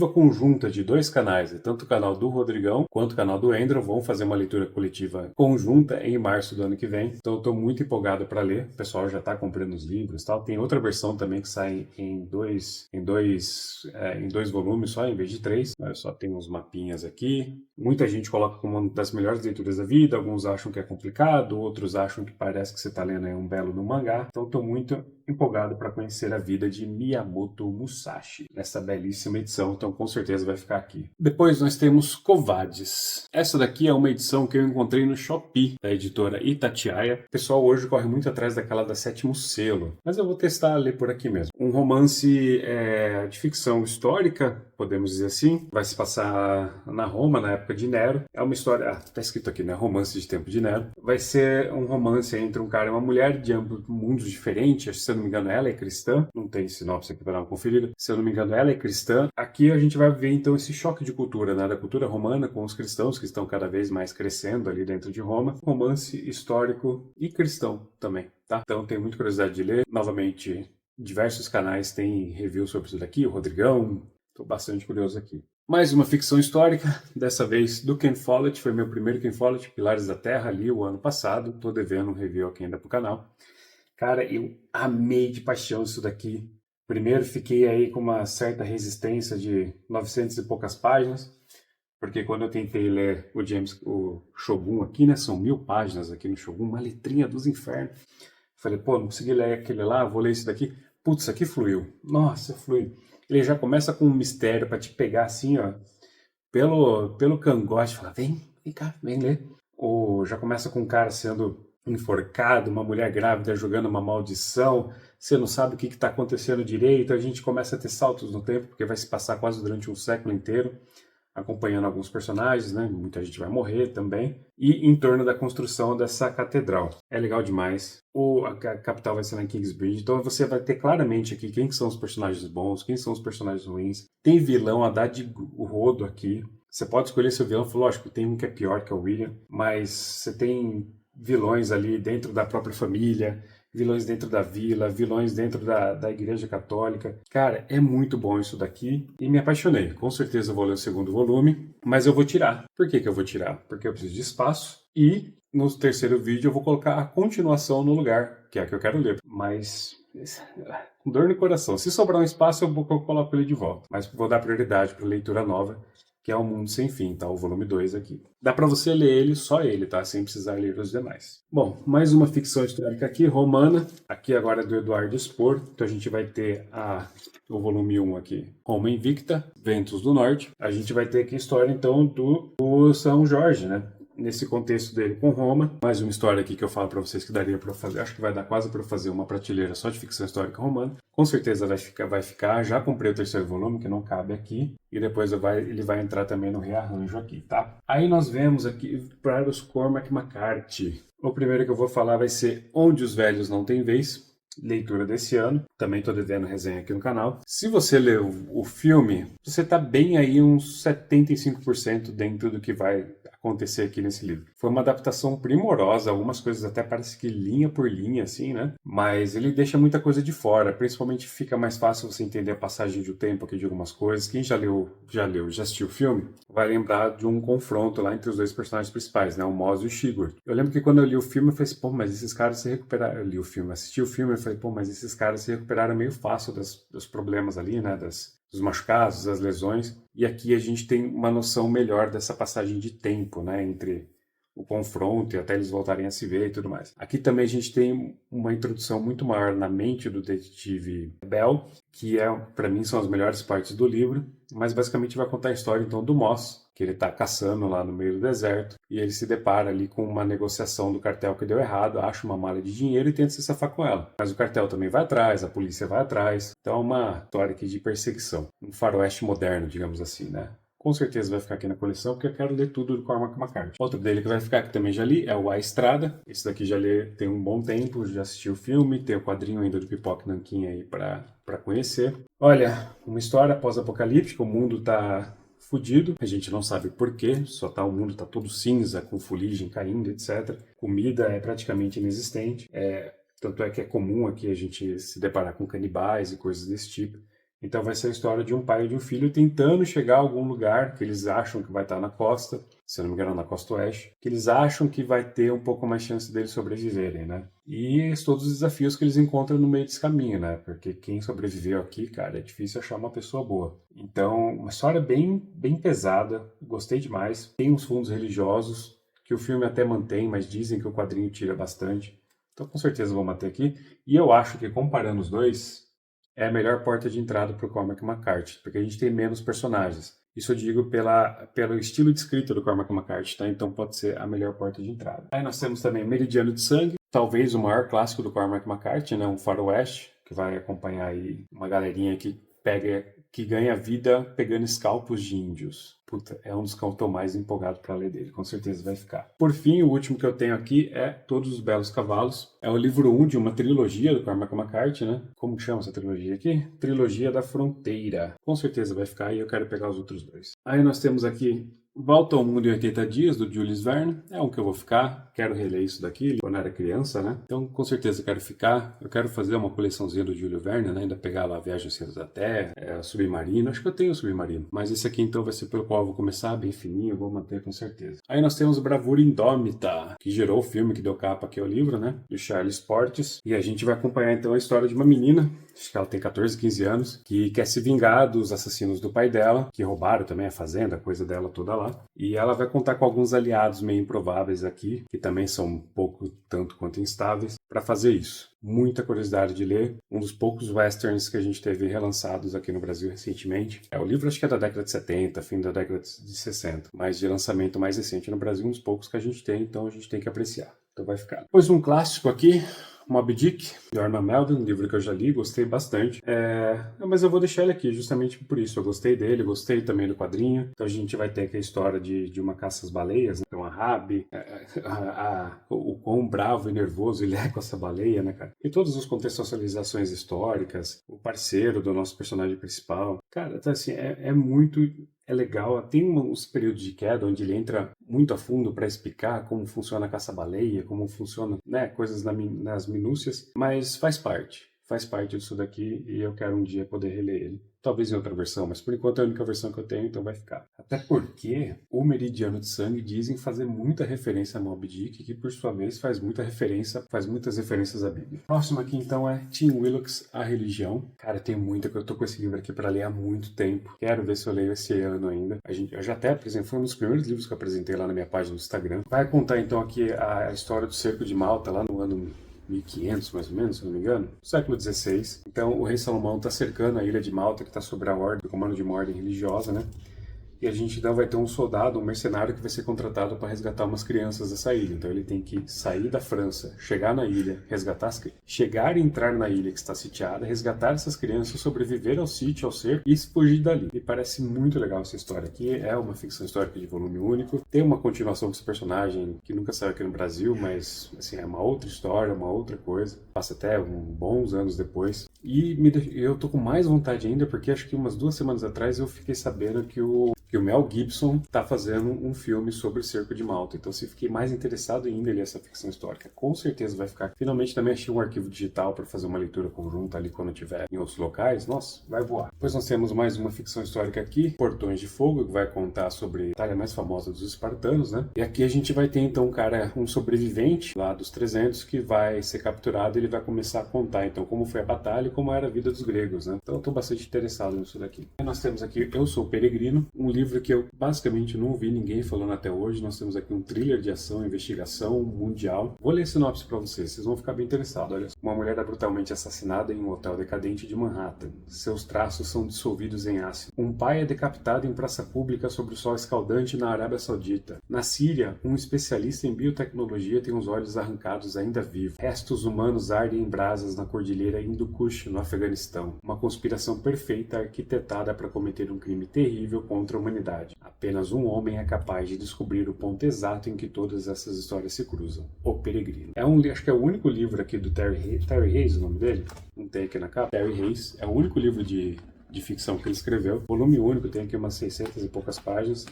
Speaker 1: conjunta de 2 canais, tanto o canal do Rodrigão quanto o canal do Andrew vão fazer uma leitura coletiva conjunta em março do ano que vem, então eu estou muito empolgado para ler, o pessoal já está comprando os livros e tal, tem outra versão também que sai em dois volumes só, em vez de 3, eu só tenho uns mapinhas aqui, muita gente coloca como uma das melhores leituras da vida, alguns acham que é complicado, outros acham que parece que você está lendo um belo no mangá, então estou muito empolgado para conhecer a vida de Miyamoto Musashi nessa belíssima edição, então com certeza vai ficar aqui. Depois nós temos Covades. Essa daqui é uma edição que eu encontrei no Shopee, da editora Itatiaia. O pessoal hoje corre muito atrás daquela da Sétimo Selo, mas eu vou testar a ler por aqui mesmo. Um romance de ficção histórica, podemos dizer assim, vai se passar na Roma, na época de Nero. É uma história, tá escrito aqui, né? Romance de tempo de Nero. Vai ser um romance entre um cara e uma mulher de ambos mundos diferentes, se eu não me engano ela é cristã, não tem sinopse aqui para dar uma conferida, se eu não me engano ela é cristã. Aqui a gente vai ver então esse choque de cultura, né, da cultura romana com os cristãos que estão cada vez mais crescendo ali dentro de Roma, romance histórico e cristão também, tá? Então tenho muita curiosidade de ler, novamente diversos canais têm review sobre isso daqui, o Rodrigão, estou bastante curioso aqui. Mais uma ficção histórica, dessa vez do Ken Follett, foi meu primeiro Ken Follett, Pilares da Terra, ali o ano passado, estou devendo um review aqui ainda pro canal. Cara, eu amei de paixão isso daqui. Primeiro fiquei aí com uma certa resistência de 900 e poucas páginas, porque quando eu tentei ler o Shogun aqui, né, são 1000 páginas aqui no Shogun, uma letrinha dos infernos. Falei, pô, não consegui ler aquele lá, vou ler esse daqui. Putz, aqui fluiu. Nossa, fluiu. Ele já começa com um mistério para te pegar assim, ó, pelo cangote, fala, vem cá, vem ler. Ou já começa com um cara sendo enforcado, uma mulher grávida jogando uma maldição, você não sabe o que está acontecendo direito, a gente começa a ter saltos no tempo, porque vai se passar quase durante um século inteiro, acompanhando alguns personagens, né? Muita gente vai morrer também, e em torno da construção dessa catedral. É legal demais. A capital vai ser na Kingsbridge, então você vai ter claramente aqui quem são os personagens bons, quem são os personagens ruins. Tem vilão a dar de rodo aqui. Você pode escolher seu vilão, lógico, tem um que é pior, que é o William, mas você tem vilões ali dentro da própria família, vilões dentro da vila, vilões dentro da igreja católica. Cara, é muito bom isso daqui e me apaixonei. Com certeza eu vou ler o segundo volume, mas eu vou tirar. Por que eu vou tirar? Porque eu preciso de espaço e no terceiro vídeo eu vou colocar a continuação no lugar, que é a que eu quero ler. Mas com dor no coração. Se sobrar um espaço, eu coloco ele de volta. Mas vou dar prioridade para leitura nova, que é O Mundo Sem Fim, tá? O volume 2 aqui. Dá para você ler ele, só ele, tá? Sem precisar ler os demais. Bom, mais uma ficção histórica aqui, romana. Aqui agora é do Eduardo Spor. Então a gente vai ter o volume 1 aqui, Roma Invicta, Ventos do Norte. A gente vai ter aqui a história, então, do São Jorge, né? Nesse contexto dele com Roma. Mais uma história aqui que eu falo para vocês que daria para eu fazer. Acho que vai dar quase para eu fazer uma prateleira só de ficção histórica romana. Com certeza vai ficar. Já comprei o terceiro volume, que não cabe aqui. E depois ele vai entrar também no rearranjo aqui, tá? Aí nós vemos aqui para os Cormac McCarthy. O primeiro que eu vou falar vai ser Onde os Velhos Não Têm Vez. Leitura desse ano, também estou devendo resenha aqui no canal. Se você leu o filme, você está bem aí uns 75% dentro do que vai acontecer aqui nesse livro. Foi uma adaptação primorosa, algumas coisas até parece que linha por linha, assim, né? Mas ele deixa muita coisa de fora, principalmente fica mais fácil você entender a passagem do tempo aqui de algumas coisas. Quem já assistiu o filme, vai lembrar de um confronto lá entre os dois personagens principais, né? O Moz e o Sigurd. Eu lembro que quando eu li o filme, eu falei assim, pô, mas esses caras se recuperaram. Eu li o filme, assisti o filme, eu falei, pô, mas esses caras se recuperaram meio fácil dos problemas ali, né? Dos machucados, das lesões. E aqui a gente tem uma noção melhor dessa passagem de tempo, né? Entre o confronto e até eles voltarem a se ver e tudo mais. Aqui também a gente tem uma introdução muito maior na mente do detetive Bell, que para mim são as melhores partes do livro, mas basicamente vai contar a história então do Moss, que ele está caçando lá no meio do deserto e ele se depara ali com uma negociação do cartel que deu errado, acha uma malha de dinheiro e tenta se safar com ela. Mas o cartel também vai atrás, a polícia vai atrás, então é uma história aqui de perseguição, um faroeste moderno, digamos assim, né? Com certeza vai ficar aqui na coleção, porque eu quero ler tudo do Cormac McCarthy. Outro dele que vai ficar, que também já li, é o A Estrada. Esse daqui já li tem um bom tempo, já assisti o filme, tem o quadrinho ainda do Pipoca Nanquim aí para conhecer. Olha, uma história pós-apocalíptica, o mundo tá fudido, a gente não sabe por quê, o mundo tá todo cinza, com fuligem caindo, etc. Comida é praticamente inexistente, tanto é que é comum aqui a gente se deparar com canibais e coisas desse tipo. Então vai ser a história de um pai e de um filho tentando chegar a algum lugar que eles acham que vai estar na costa, se não me engano na costa oeste, que eles acham que vai ter um pouco mais chance deles sobreviverem, né? E todos os desafios que eles encontram no meio desse caminho, né? Porque quem sobreviveu aqui, cara, é difícil achar uma pessoa boa. Então, uma história bem pesada, gostei demais. Tem uns fundos religiosos, que o filme até mantém, mas dizem que o quadrinho tira bastante. Então, com certeza vou manter aqui. E eu acho que comparando os dois, é a melhor porta de entrada para o Cormac McCarthy, porque a gente tem menos personagens. Isso eu digo pelo estilo de escrita do Cormac McCarthy, tá? Então pode ser a melhor porta de entrada. Aí nós temos também Meridiano de Sangue, talvez o maior clássico do Cormac McCarthy, né? Um faroeste, que vai acompanhar aí uma galerinha que ganha vida pegando escalpos de índios. Puta, é um dos que eu tô mais empolgado para ler dele, com certeza vai ficar. Por fim, o último que eu tenho aqui é Todos os Belos Cavalos. É o livro 1 de uma trilogia do Cormac McCarthy, né? Como que chama essa trilogia aqui? Trilogia da Fronteira. Com certeza vai ficar e eu quero pegar os outros dois. Aí nós temos aqui Volta ao Mundo em 80 Dias, do Jules Verne. É um que eu vou ficar. Quero reler isso daqui quando era criança, né? Então, com certeza eu quero ficar. Eu quero fazer uma coleçãozinha do Júlio Verne, né? Ainda pegar lá a Viagem ao Centro da Terra, Submarino. Acho que eu tenho o Submarino. Mas esse aqui, então, vai ser pelo qual eu vou começar, bem fininho. Eu vou manter com certeza. Aí nós temos Bravura Indómita, que gerou o filme, que deu capa aqui ao livro, né? Do Charles Portis. E a gente vai acompanhar, então, a história de uma menina, acho que ela tem 14, 15 anos, que quer se vingar dos assassinos do pai dela, que roubaram também a fazenda, a coisa dela toda lá. E ela vai contar com alguns aliados meio improváveis aqui, que também são um pouco tanto quanto instáveis, para fazer isso. Muita curiosidade de ler. Um dos poucos westerns que a gente teve relançados aqui no Brasil recentemente. O livro acho que é da década de 70, fim da década de 60. Mas de lançamento mais recente no Brasil, um dos poucos que a gente tem, então a gente tem que apreciar. Então vai ficar. Depois um clássico aqui, Moby Dick, de Arnold Melvin, um livro que eu já li, gostei bastante. Mas eu vou deixar ele aqui justamente por isso. Eu gostei dele, gostei também do quadrinho. Então a gente vai ter aqui a história de uma caça às baleias, né? Então a Rabi, o quão bravo e nervoso ele é com essa baleia, né, cara? E todas as contextualizações históricas, o parceiro do nosso personagem principal. Cara, então, assim, é legal, tem uns períodos de queda onde ele entra muito a fundo para explicar como funciona a caça-baleia, como funciona, né, coisas nas minúcias, mas faz parte disso daqui e eu quero um dia poder reler ele. Talvez em outra versão, mas por enquanto é a única versão que eu tenho, então vai ficar. Até porque o Meridiano de Sangue dizem fazer muita referência a Moby Dick, que por sua vez faz muitas referências à Bíblia. Próximo aqui então é Tim Willocks, A Religião. Cara, tem muita que eu tô com esse livro aqui para ler há muito tempo. Quero ver se eu leio esse ano ainda. Eu já até apresentei, foi um dos primeiros livros que eu apresentei lá na minha página do Instagram. Vai contar então aqui a história do Cerco de Malta, lá no ano 1500, mais ou menos, se não me engano, século XVI. Então, o rei Salomão está cercando a ilha de Malta, que está sob a ordem, o comando de uma ordem religiosa, né? E a gente então vai ter um soldado, um mercenário que vai ser contratado para resgatar umas crianças dessa ilha. Então ele tem que sair da França, chegar na ilha, resgatar as crianças, chegar e entrar na ilha que está sitiada, resgatar essas crianças, sobreviver ao sítio, ao cerco e fugir dali. E parece muito legal essa história aqui. É uma ficção histórica de volume único. Tem uma continuação com esse personagem que nunca saiu aqui no Brasil, mas assim, é uma outra história, uma outra coisa. Passa até bons anos depois. E eu tô com mais vontade ainda porque acho que umas 2 semanas atrás eu fiquei sabendo que o que o Mel Gibson está fazendo um filme sobre o Cerco de Malta. Então, se fiquei mais interessado ainda em ler essa ficção histórica, com certeza vai ficar. Finalmente também achei um arquivo digital para fazer uma leitura conjunta ali quando estiver em outros locais. Nossa, vai voar. Depois nós temos mais uma ficção histórica aqui, Portões de Fogo, que vai contar sobre a batalha mais famosa dos espartanos, né? E aqui a gente vai ter então um sobrevivente lá dos 300 que vai ser capturado e ele vai começar a contar então como foi a batalha e como era a vida dos gregos, né? Então eu estou bastante interessado nisso daqui. E nós temos aqui Eu Sou Peregrino, um livro que eu basicamente não ouvi ninguém falando até hoje. Nós temos aqui um thriller de ação e investigação mundial. Vou ler a sinopse para vocês vão ficar bem interessados. Olha, uma mulher é brutalmente assassinada em um hotel decadente de Manhattan. Seus traços são dissolvidos em ácido. Um pai é decapitado em praça pública sob o sol escaldante na Arábia Saudita. Na Síria, um especialista em biotecnologia tem os olhos arrancados ainda vivos. Restos humanos ardem em brasas na cordilheira Hindu Kush, no Afeganistão. Uma conspiração perfeita arquitetada para cometer um crime terrível contra a humanidade. Apenas um homem é capaz de descobrir o ponto exato em que todas essas histórias se cruzam. O Peregrino. Acho que é o único livro aqui do Terry Hayes, o nome dele? Não tem aqui na capa. Terry Hayes. É o único livro de ficção que ele escreveu. Volume único, tem aqui umas 600 e poucas páginas.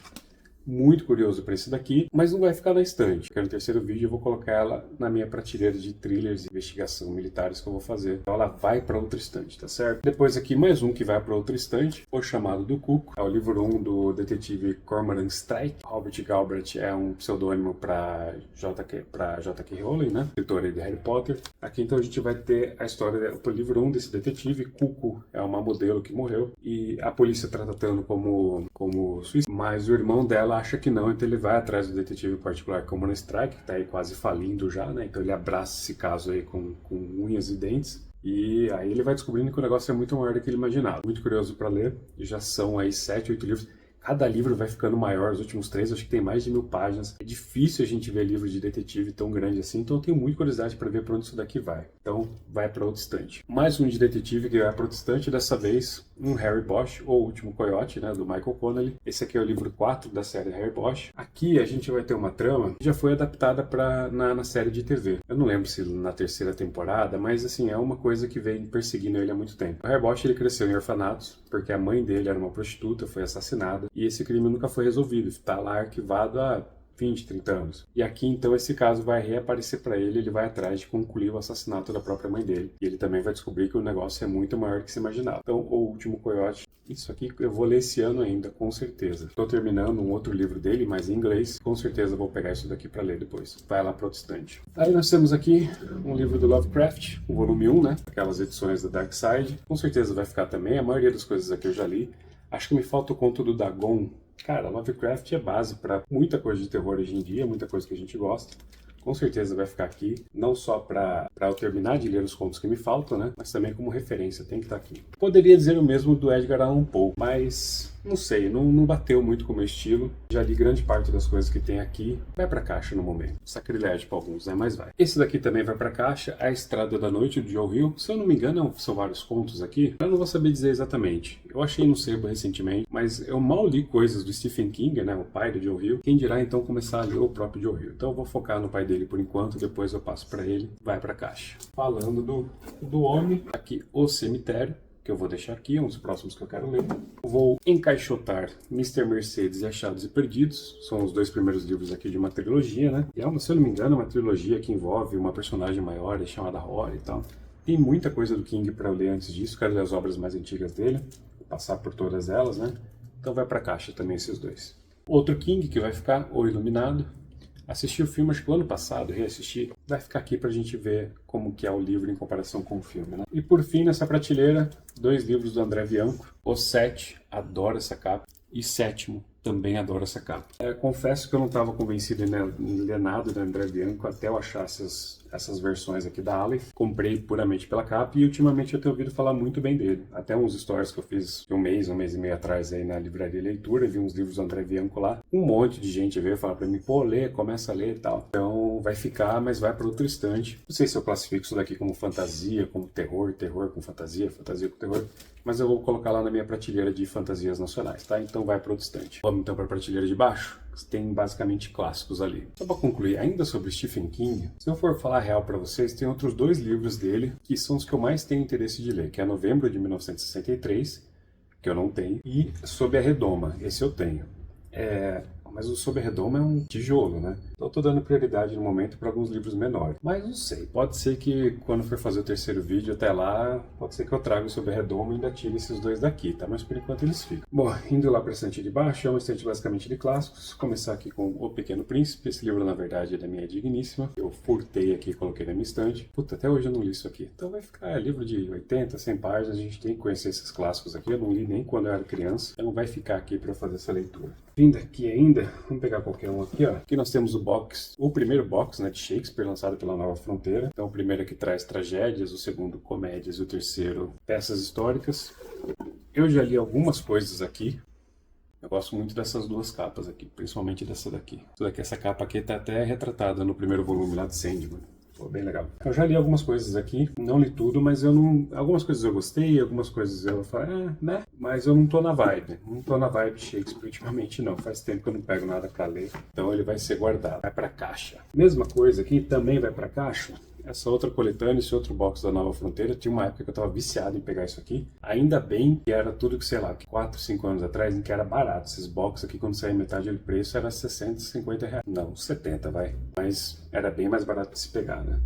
Speaker 1: Muito curioso para esse daqui, mas não vai ficar na estante, porque no terceiro vídeo eu vou colocar ela na minha prateleira de thrillers e investigação militares que eu vou fazer. Então ela vai para outra estante, tá certo? Depois aqui mais um que vai para outra estante, O Chamado do Cuco, é o livro 1 do detetive Cormoran Strike. Robert Galbraith é um pseudônimo para J.K. Rowling, né? Escritora de Harry Potter. Aqui então a gente vai ter a história do livro 1 desse detetive. Cuco é uma modelo que morreu e a polícia está tratando como suicídio, mas o irmão dela acha que não, então ele vai atrás do detetive particular Cormoran Strike, que está aí quase falindo já, né? Então ele abraça esse caso aí com unhas e dentes. E aí ele vai descobrindo que o negócio é muito maior do que ele imaginava. Muito curioso para ler. E já são aí 7, 8 livros. Cada livro vai ficando maior, os últimos 3 acho que tem mais de 1000 páginas. É difícil a gente ver livro de detetive tão grande assim, então eu tenho muita curiosidade para ver para onde isso daqui vai. Então vai para outra estante. Mais um de detetive que vai para outra estante, dessa vez um Harry Bosch, ou O Último Coiote, né, do Michael Connelly. Esse aqui é o livro 4 da série Harry Bosch. Aqui a gente vai ter uma trama que já foi adaptada na série de TV. Eu não lembro se na terceira temporada, mas assim, é uma coisa que vem perseguindo ele há muito tempo. O Harry Bosch ele cresceu em orfanatos, porque a mãe dele era uma prostituta, foi assassinada. E esse crime nunca foi resolvido, está lá arquivado há 20, 30 anos. E aqui então esse caso vai reaparecer para ele, ele vai atrás de concluir o assassinato da própria mãe dele. E ele também vai descobrir que o negócio é muito maior do que se imaginava. Então, O Último Coiote, isso aqui eu vou ler esse ano ainda, com certeza. Estou terminando um outro livro dele, mas em inglês. Com certeza vou pegar isso daqui para ler depois. Vai lá para o estante. Aí nós temos aqui um livro do Lovecraft, o volume 1, né? Aquelas edições da Dark Side. Com certeza vai ficar também. A maioria das coisas aqui eu já li. Acho que me falta o conto do Dagon. Cara, Lovecraft é base para muita coisa de terror hoje em dia, muita coisa que a gente gosta. Com certeza vai ficar aqui, não só para eu terminar de ler os contos que me faltam, né? Mas também como referência, tem que estar aqui. Poderia dizer o mesmo do Edgar Allan Poe, mas não sei, não bateu muito com o meu estilo. Já li grande parte das coisas que tem aqui. Vai pra caixa no momento. Sacrilégio para alguns, né? Mas vai. Esse daqui também vai pra caixa, A Estrada da Noite, do Joe Hill. Se eu não me engano, são vários contos aqui. Eu não vou saber dizer exatamente. Eu achei no sebo recentemente, mas eu mal li coisas do Stephen King, né? O pai do Joe Hill. Quem dirá então começar a ler o próprio Joe Hill. Então eu vou focar no pai dele por enquanto, depois eu passo para ele. Vai pra caixa. Falando do homem, aqui O Cemitério, que eu vou deixar aqui, um dos próximos que eu quero ler. Vou encaixotar Mr. Mercedes e Achados e Perdidos. São os 2 primeiros livros aqui de uma trilogia, né? E se eu não me engano, é uma trilogia que envolve uma personagem maior, chamada Rory e tal. Tem muita coisa do King para eu ler antes disso. Quero ler as obras mais antigas dele, vou passar por todas elas, né? Então vai pra caixa também esses 2. Outro King que vai ficar, O Iluminado. Assisti o filme, acho que o ano passado, reassisti. Vai ficar aqui pra gente ver como que é o livro em comparação com o filme, né? E por fim, nessa prateleira, 2 livros do André Bianco. O 7, adoro essa capa. E Sétimo, também adoro essa capa. Confesso que eu não estava convencido em ler nada do André Bianco até eu achar essas versões aqui da Aleph. Comprei puramente pela capa e ultimamente eu tenho ouvido falar muito bem dele. Até uns stories que eu fiz um mês e meio atrás aí na livraria Leitura, vi uns livros do André Bianco lá. Um monte de gente veio falar pra mim, pô, lê, começa a ler e tal. Então vai ficar, mas vai para outro estante. Não sei se eu classifico isso daqui como fantasia, como terror, terror com fantasia, fantasia com terror. Mas eu vou colocar lá na minha prateleira de fantasias nacionais, tá? Então vai para outro estante. Vamos então para a prateleira de baixo. Tem basicamente clássicos ali. Só para concluir, ainda sobre Stephen King, se eu for falar real para vocês, tem outros 2 livros dele que são os que eu mais tenho interesse de ler, que é Novembro de 1963, que eu não tenho, e Sob a Redoma, esse eu tenho. Mas o Sob a Redoma é um tijolo, né? Então eu tô dando prioridade no momento para alguns livros menores. Mas não sei, pode ser que quando for fazer o terceiro vídeo até lá, pode ser que eu traga o Sob a Redoma e ainda tire esses dois daqui, tá? Mas por enquanto eles ficam. Bom, indo lá para a estante de baixo, é uma estante basicamente de clássicos. Vou começar aqui com O Pequeno Príncipe. Esse livro, na verdade, é da minha digníssima. Eu furtei aqui e coloquei na minha estante. Puta, até hoje eu não li isso aqui. Então vai ficar livro de 80, 100 páginas. A gente tem que conhecer esses clássicos aqui. Eu não li nem quando eu era criança. Então vai ficar aqui para eu fazer essa leitura. Vindo aqui ainda, vamos pegar qualquer um aqui, ó. Aqui nós temos o primeiro box, né, de Shakespeare, lançado pela Nova Fronteira. Então o primeiro aqui traz tragédias, o segundo comédias e o terceiro peças históricas. Eu já li algumas coisas aqui. Eu gosto muito dessas duas capas aqui, principalmente dessa daqui. Essa capa aqui tá até retratada no primeiro volume lá de Sandman. Bem legal. Eu já li algumas coisas aqui, não li tudo, mas eu não... Algumas coisas eu gostei, algumas coisas eu falei, né? Mas eu não tô na vibe. Não tô na vibe Shakespeare ultimamente, não. Faz tempo que eu não pego nada pra ler. Então ele vai ser guardado. Vai pra caixa. Mesma coisa aqui, também vai pra caixa. Essa outra coletânea, esse outro box da Nova Fronteira, tinha uma época que eu tava viciado em pegar isso aqui. Ainda bem que era tudo que, sei lá, 4, 5 anos atrás, em que era barato. Esses box aqui, quando saía metade do preço, era 60, 50 reais. Não, 70, vai. Mas era bem mais barato de se pegar, né?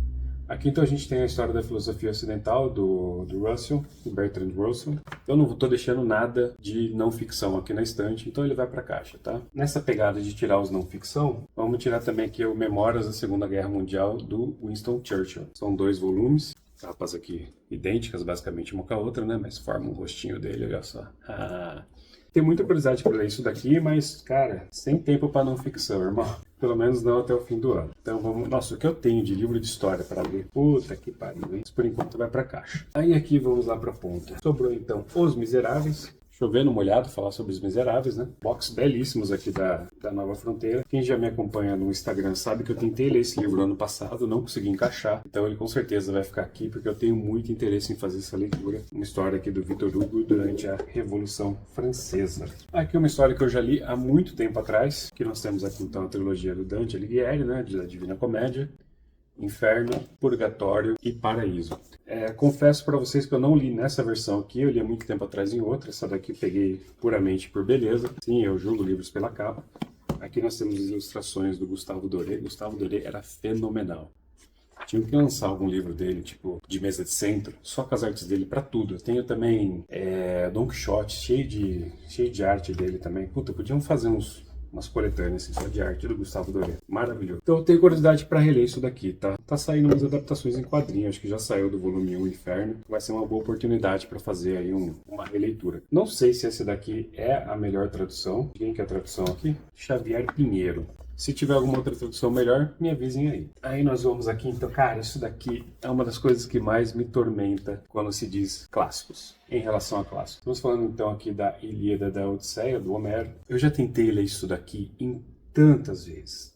Speaker 1: Aqui então a gente tem a história da filosofia ocidental do Russell, do Bertrand Russell. Eu não estou deixando nada de não ficção aqui na estante, então ele vai para a caixa, tá? Nessa pegada de tirar os não ficção, vamos tirar também aqui o Memórias da Segunda Guerra Mundial do Winston Churchill. São 2 volumes, capas aqui idênticas, basicamente uma com a outra, né? Mas formam o rostinho dele, olha só. Tenho muita curiosidade para ler isso daqui, mas, cara, sem tempo para não ficção, irmão. Pelo menos não até o fim do ano. Então vamos... Nossa, o que eu tenho de livro de história para ler? Puta que pariu, hein? Isso por enquanto vai para caixa. Aí aqui vamos lá para a ponta. Sobrou então Os Miseráveis. Chovendo molhado, falar sobre Os Miseráveis, né? Box belíssimos aqui da Nova Fronteira. Quem já me acompanha no Instagram sabe que eu tentei ler esse livro ano passado, não consegui encaixar. Então ele com certeza vai ficar aqui, porque eu tenho muito interesse em fazer essa leitura. Uma história aqui do Victor Hugo durante a Revolução Francesa. Aqui uma história que eu já li há muito tempo atrás, que nós temos aqui então a trilogia do Dante Alighieri, né? Da Divina Comédia. Inferno, Purgatório e Paraíso. Confesso para vocês que eu não li nessa versão aqui, eu li há muito tempo atrás em outra, essa daqui eu peguei puramente por beleza. Sim, eu julgo livros pela capa. Aqui nós temos as ilustrações do Gustavo Doré. Gustavo Doré era fenomenal. Tinha que lançar algum livro dele, tipo, de mesa de centro, só com as artes dele pra tudo. Eu tenho também Don Quixote, cheio de arte dele também. Puta, podiam fazer umas coletâneas assim, só de arte do Gustavo Doré. Maravilhoso. Então eu tenho curiosidade para reler isso daqui, tá? Tá saindo umas adaptações em quadrinhos, acho que já saiu do volume 1 Inferno. Vai ser uma boa oportunidade para fazer aí uma releitura. Não sei se esse daqui é a melhor tradução. Quem que é a tradução aqui? Xavier Pinheiro. Se tiver alguma outra tradução melhor, me avisem aí. Aí nós vamos aqui, então, cara, isso daqui é uma das coisas que mais me tormenta quando se diz clássicos, em relação a clássicos. Estamos falando então aqui da Ilíada, da Odisseia, do Homero. Eu já tentei ler isso daqui em tantas vezes,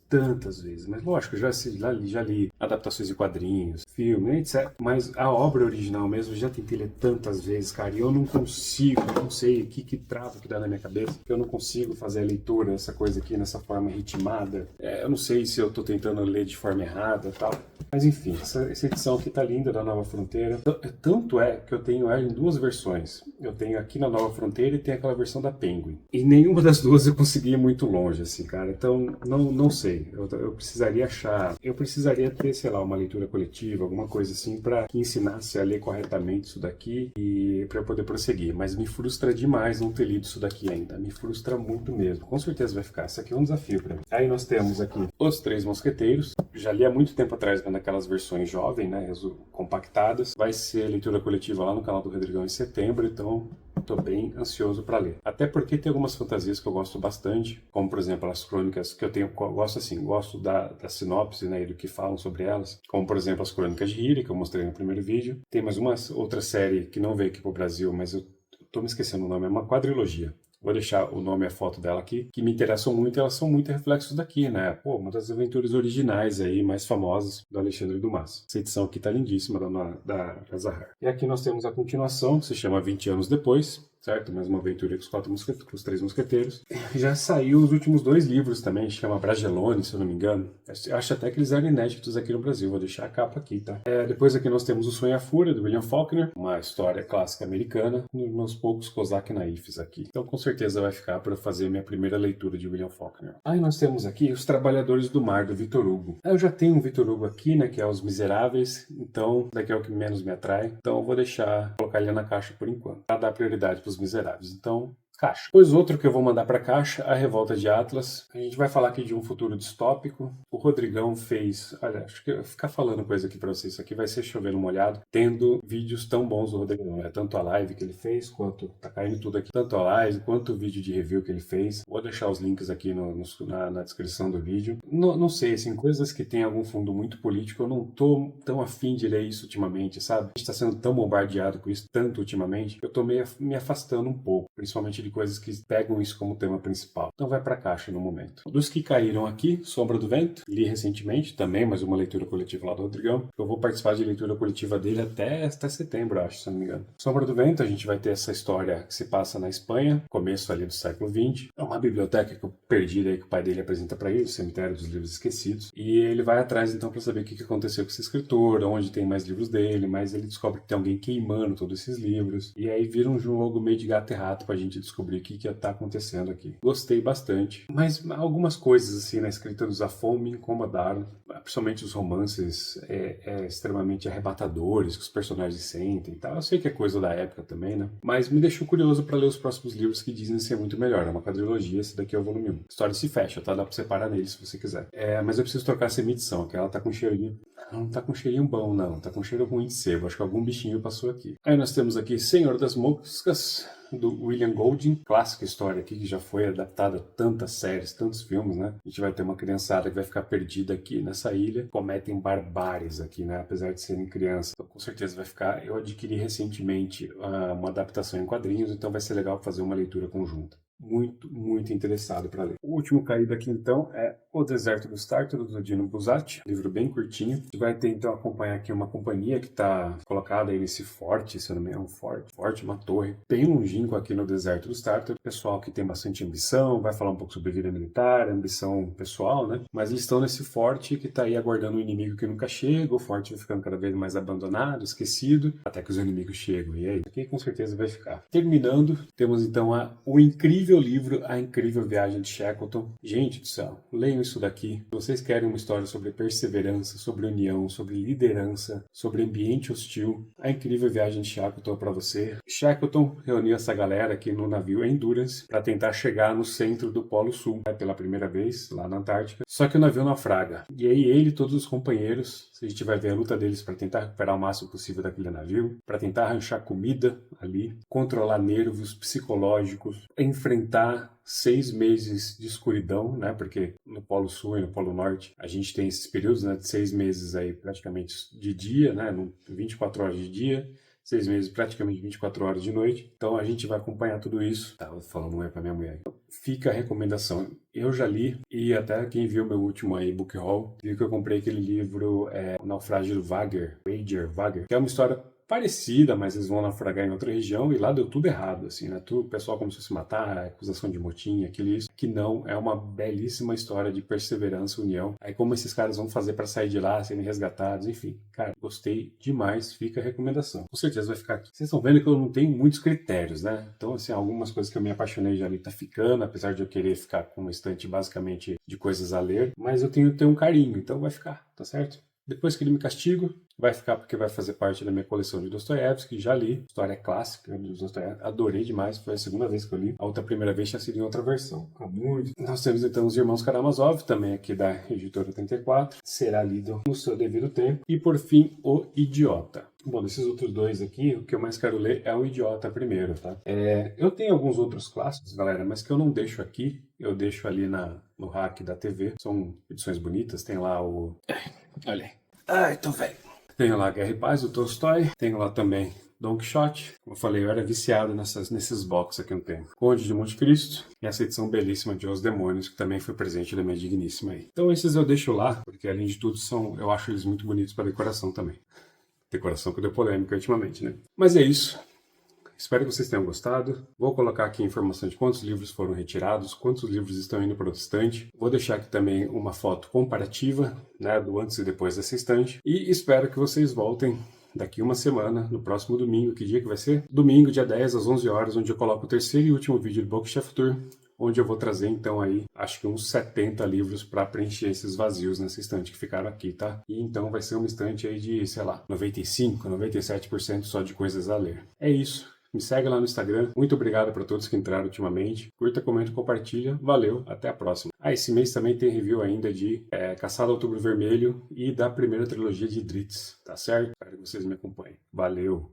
Speaker 1: mas lógico, eu já li adaptações de quadrinhos, filme, etc. Mas a obra original mesmo, eu já tentei ler tantas vezes, cara, e eu não consigo, não sei o que trava que dá na minha cabeça, que eu não consigo fazer a leitura, essa coisa aqui, nessa forma ritmada. Eu não sei se eu tô tentando ler de forma errada e tal. Mas enfim, essa edição aqui tá linda, da Nova Fronteira. Tanto é que eu tenho ela em 2 versões. Eu tenho aqui na Nova Fronteira e tem aquela versão da Penguin. E nenhuma das duas eu consegui ir muito longe, assim, cara. Então, não sei. Eu precisaria achar... Eu precisaria ter, sei lá, uma leitura coletiva, alguma coisa assim, pra que ensinasse a ler corretamente isso daqui e pra eu poder prosseguir. Mas me frustra demais não ter lido isso daqui ainda. Me frustra muito mesmo. Com certeza vai ficar. Isso aqui é um desafio pra mim. Aí nós temos aqui Os Três Mosqueteiros. Já li há muito tempo atrás, vendo aquelas versões jovens, né, compactadas. Vai ser leitura coletiva lá no canal do Rodrigão em setembro, então estou bem ansioso para ler. Até porque tem algumas fantasias que eu gosto bastante, como por exemplo as crônicas que eu gosto da sinopse, né, e do que falam sobre elas, como por exemplo as Crônicas de Hiri, que eu mostrei no primeiro vídeo. Tem mais uma outra série que não veio aqui pro Brasil, mas eu tô me esquecendo o nome, é uma quadrilogia. Vou deixar o nome e a foto dela aqui, que me interessam muito, elas são muito reflexos daqui, né? Pô, uma das aventuras originais aí, mais famosas, do Alexandre Dumas. Essa edição aqui tá lindíssima, da Zahar. E aqui nós temos a continuação, que se chama 20 anos depois. certo? Mais uma aventura com os Três Mosqueteiros. Já saiu os últimos 2 livros também, chama Bragelonne, se eu não me engano. Eu acho até que eles eram inéditos aqui no Brasil, vou deixar a capa aqui, tá? Depois aqui nós temos O Sonho e a Fúria, do William Faulkner, uma história clássica americana, nos meus poucos Cosaque naifes aqui. Então com certeza vai ficar para fazer minha primeira leitura de William Faulkner. Aí nós temos aqui Os Trabalhadores do Mar, do Victor Hugo. Eu já tenho um Victor Hugo aqui, né, que é Os Miseráveis, então daqui é o que menos me atrai. Então eu vou colocar ele na caixa por enquanto, para dar prioridade para Os Miseráveis. Então, caixa. Depois outro que eu vou mandar para caixa, A Revolta de Atlas. A gente vai falar aqui de um futuro distópico. O Rodrigão fez... Olha, acho que eu vou ficar falando coisa aqui para vocês. Isso aqui vai ser chovendo molhado, tendo vídeos tão bons do Rodrigão. Tanto a live que ele fez, quanto... Tá caindo tudo aqui. Tanto a live, quanto o vídeo de review que ele fez. Vou deixar os links aqui na descrição do vídeo. Não sei, assim, coisas que tem algum fundo muito político, eu não tô tão afim de ler isso ultimamente, sabe? A gente tá sendo tão bombardeado com isso tanto ultimamente, eu tô meio me afastando um pouco, principalmente de coisas que pegam isso como tema principal. Então vai pra caixa no momento. Dos que caíram aqui, Sombra do Vento, li recentemente, também mais uma leitura coletiva lá do Rodrigão. Eu vou participar de leitura coletiva dele até setembro, acho, se não me engano. Sombra do Vento, a gente vai ter essa história que se passa na Espanha, começo ali do século XX. É uma biblioteca que eu perdi aí, que o pai dele apresenta pra ele, o Cemitério dos Livros Esquecidos. E ele vai atrás então pra saber o que aconteceu com esse escritor, onde tem mais livros dele, mas ele descobre que tem alguém queimando todos esses livros. E aí vira um jogo meio de gato e rato pra gente descobrir o que tá acontecendo aqui. Gostei bastante. Mas algumas coisas assim na escrita do Zafón me incomodaram. Principalmente os romances extremamente arrebatadores que os personagens sentem e tal. Eu sei que é coisa da época também, né? Mas me deixou curioso para ler os próximos livros que dizem ser muito melhor. É uma quadrilogia, esse daqui é o volume 1. A história se fecha, tá? Dá pra separar nele se você quiser. Mas eu preciso trocar essa edição, que ela tá com cheirinho... Não tá com cheirinho bom, não. Tá com cheiro ruim de sebo. Acho que algum bichinho passou aqui. Aí nós temos aqui Senhor das Moscas, do William Golding, clássica história aqui que já foi adaptada a tantas séries, tantos filmes, né? A gente vai ter uma criançada que vai ficar perdida aqui nessa ilha, cometem barbáries aqui, né? Apesar de serem crianças. Então, com certeza vai ficar... Eu adquiri recentemente uma adaptação em quadrinhos, então vai ser legal fazer uma leitura conjunta. Muito, muito interessado para ler. O último caído aqui, então, é O Deserto dos Tártaros, do Dino Buzzati. Livro bem curtinho. A gente vai ter, então, acompanhar aqui uma companhia que está colocada aí nesse forte, se eu não me engano, forte, uma torre, bem longínquo aqui no Deserto dos Tártaros. Pessoal que tem bastante ambição, vai falar um pouco sobre vida militar, ambição pessoal, né? Mas eles estão nesse forte que está aí aguardando um inimigo que nunca chega. O forte vai ficando cada vez mais abandonado, esquecido, até que os inimigos chegam. E aí, aqui com certeza vai ficar. Terminando, temos, então, o incrível livro A Incrível Viagem de Shackleton. Gente do céu, leiam isso daqui. Se vocês querem uma história sobre perseverança, sobre união, sobre liderança, sobre ambiente hostil, A Incrível Viagem de Shackleton é para você. Shackleton reuniu essa galera aqui no navio Endurance para tentar chegar no centro do Polo Sul, pela primeira vez, lá na Antártica. Só que o navio naufraga. E aí ele e todos os companheiros, a gente vai ver a luta deles para tentar recuperar o máximo possível daquele navio, para tentar arranchar comida ali, controlar nervos psicológicos, enfrentar 6 meses de escuridão, né? Porque no Polo Sul e no Polo Norte a gente tem esses períodos, né, de 6 meses aí praticamente de dia, né? 24 horas de dia, 6 meses praticamente 24 horas de noite. Então a gente vai acompanhar tudo isso. Tava falando um para minha mulher. Fica a recomendação. Eu já li, e até quem viu meu último aí, book haul, viu que eu comprei aquele livro, O Naufrágio do Wager, que é uma história parecida, mas eles vão naufragar em outra região, e lá deu tudo errado, assim, né? O pessoal começou a se matar, acusação de motim, aquilo e isso, que não, é uma belíssima história de perseverança e união. Aí como esses caras vão fazer para sair de lá, serem resgatados, enfim. Cara, gostei demais, fica a recomendação. Com certeza vai ficar aqui. Vocês estão vendo que eu não tenho muitos critérios, né? Então, assim, algumas coisas que eu me apaixonei já ali tá ficando, apesar de eu querer ficar com uma estante basicamente de coisas a ler, mas eu tenho um carinho, então vai ficar, tá certo? Depois que ele me castigo, vai ficar porque vai fazer parte da minha coleção de Dostoiévski, já li, história clássica de Dostoiévski, adorei demais, foi a segunda vez que eu li, a outra primeira vez tinha sido em outra versão. Muito. Nós temos então os Irmãos Karamazov, também aqui da editora 84, será lido no seu devido tempo, e por fim, O Idiota. Bom, desses outros dois aqui, o que eu mais quero ler é O Idiota primeiro, tá? Eu tenho alguns outros clássicos, galera, mas que eu não deixo aqui, eu deixo ali no rack da TV, são edições bonitas, tem lá o... Olha aí. Ai, tô velho. Tenho lá Guerra e Paz, do Tolstói. Tenho lá também Don Quixote. Como eu falei, eu era viciado nesses boxes aqui um tempo. Conde de Monte Cristo. E essa edição belíssima de Os Demônios, que também foi presente da minha digníssima aí. Então esses eu deixo lá, porque além de tudo, eu acho eles muito bonitos para decoração também. Decoração que deu polêmica ultimamente, né? Mas é isso. Espero que vocês tenham gostado. Vou colocar aqui a informação de quantos livros foram retirados, quantos livros estão indo para o estante. Vou deixar aqui também uma foto comparativa, né, do antes e depois dessa estante. E espero que vocês voltem daqui uma semana, no próximo domingo. Que dia que vai ser? Domingo, dia 10, às 11 horas, onde eu coloco o terceiro e último vídeo do Bookshelf Tour, onde eu vou trazer então aí, acho que uns 70 livros para preencher esses vazios nessa estante que ficaram aqui, tá? E então vai ser uma estante aí de, sei lá, 95, 97% só de coisas a ler. É isso. Me segue lá no Instagram. Muito obrigado para todos que entraram ultimamente. Curta, comenta, compartilha. Valeu, até a próxima. Esse mês também tem review ainda de Caçada ao Outubro Vermelho e da primeira trilogia de Drizzt, tá certo? Espero que vocês me acompanhem. Valeu!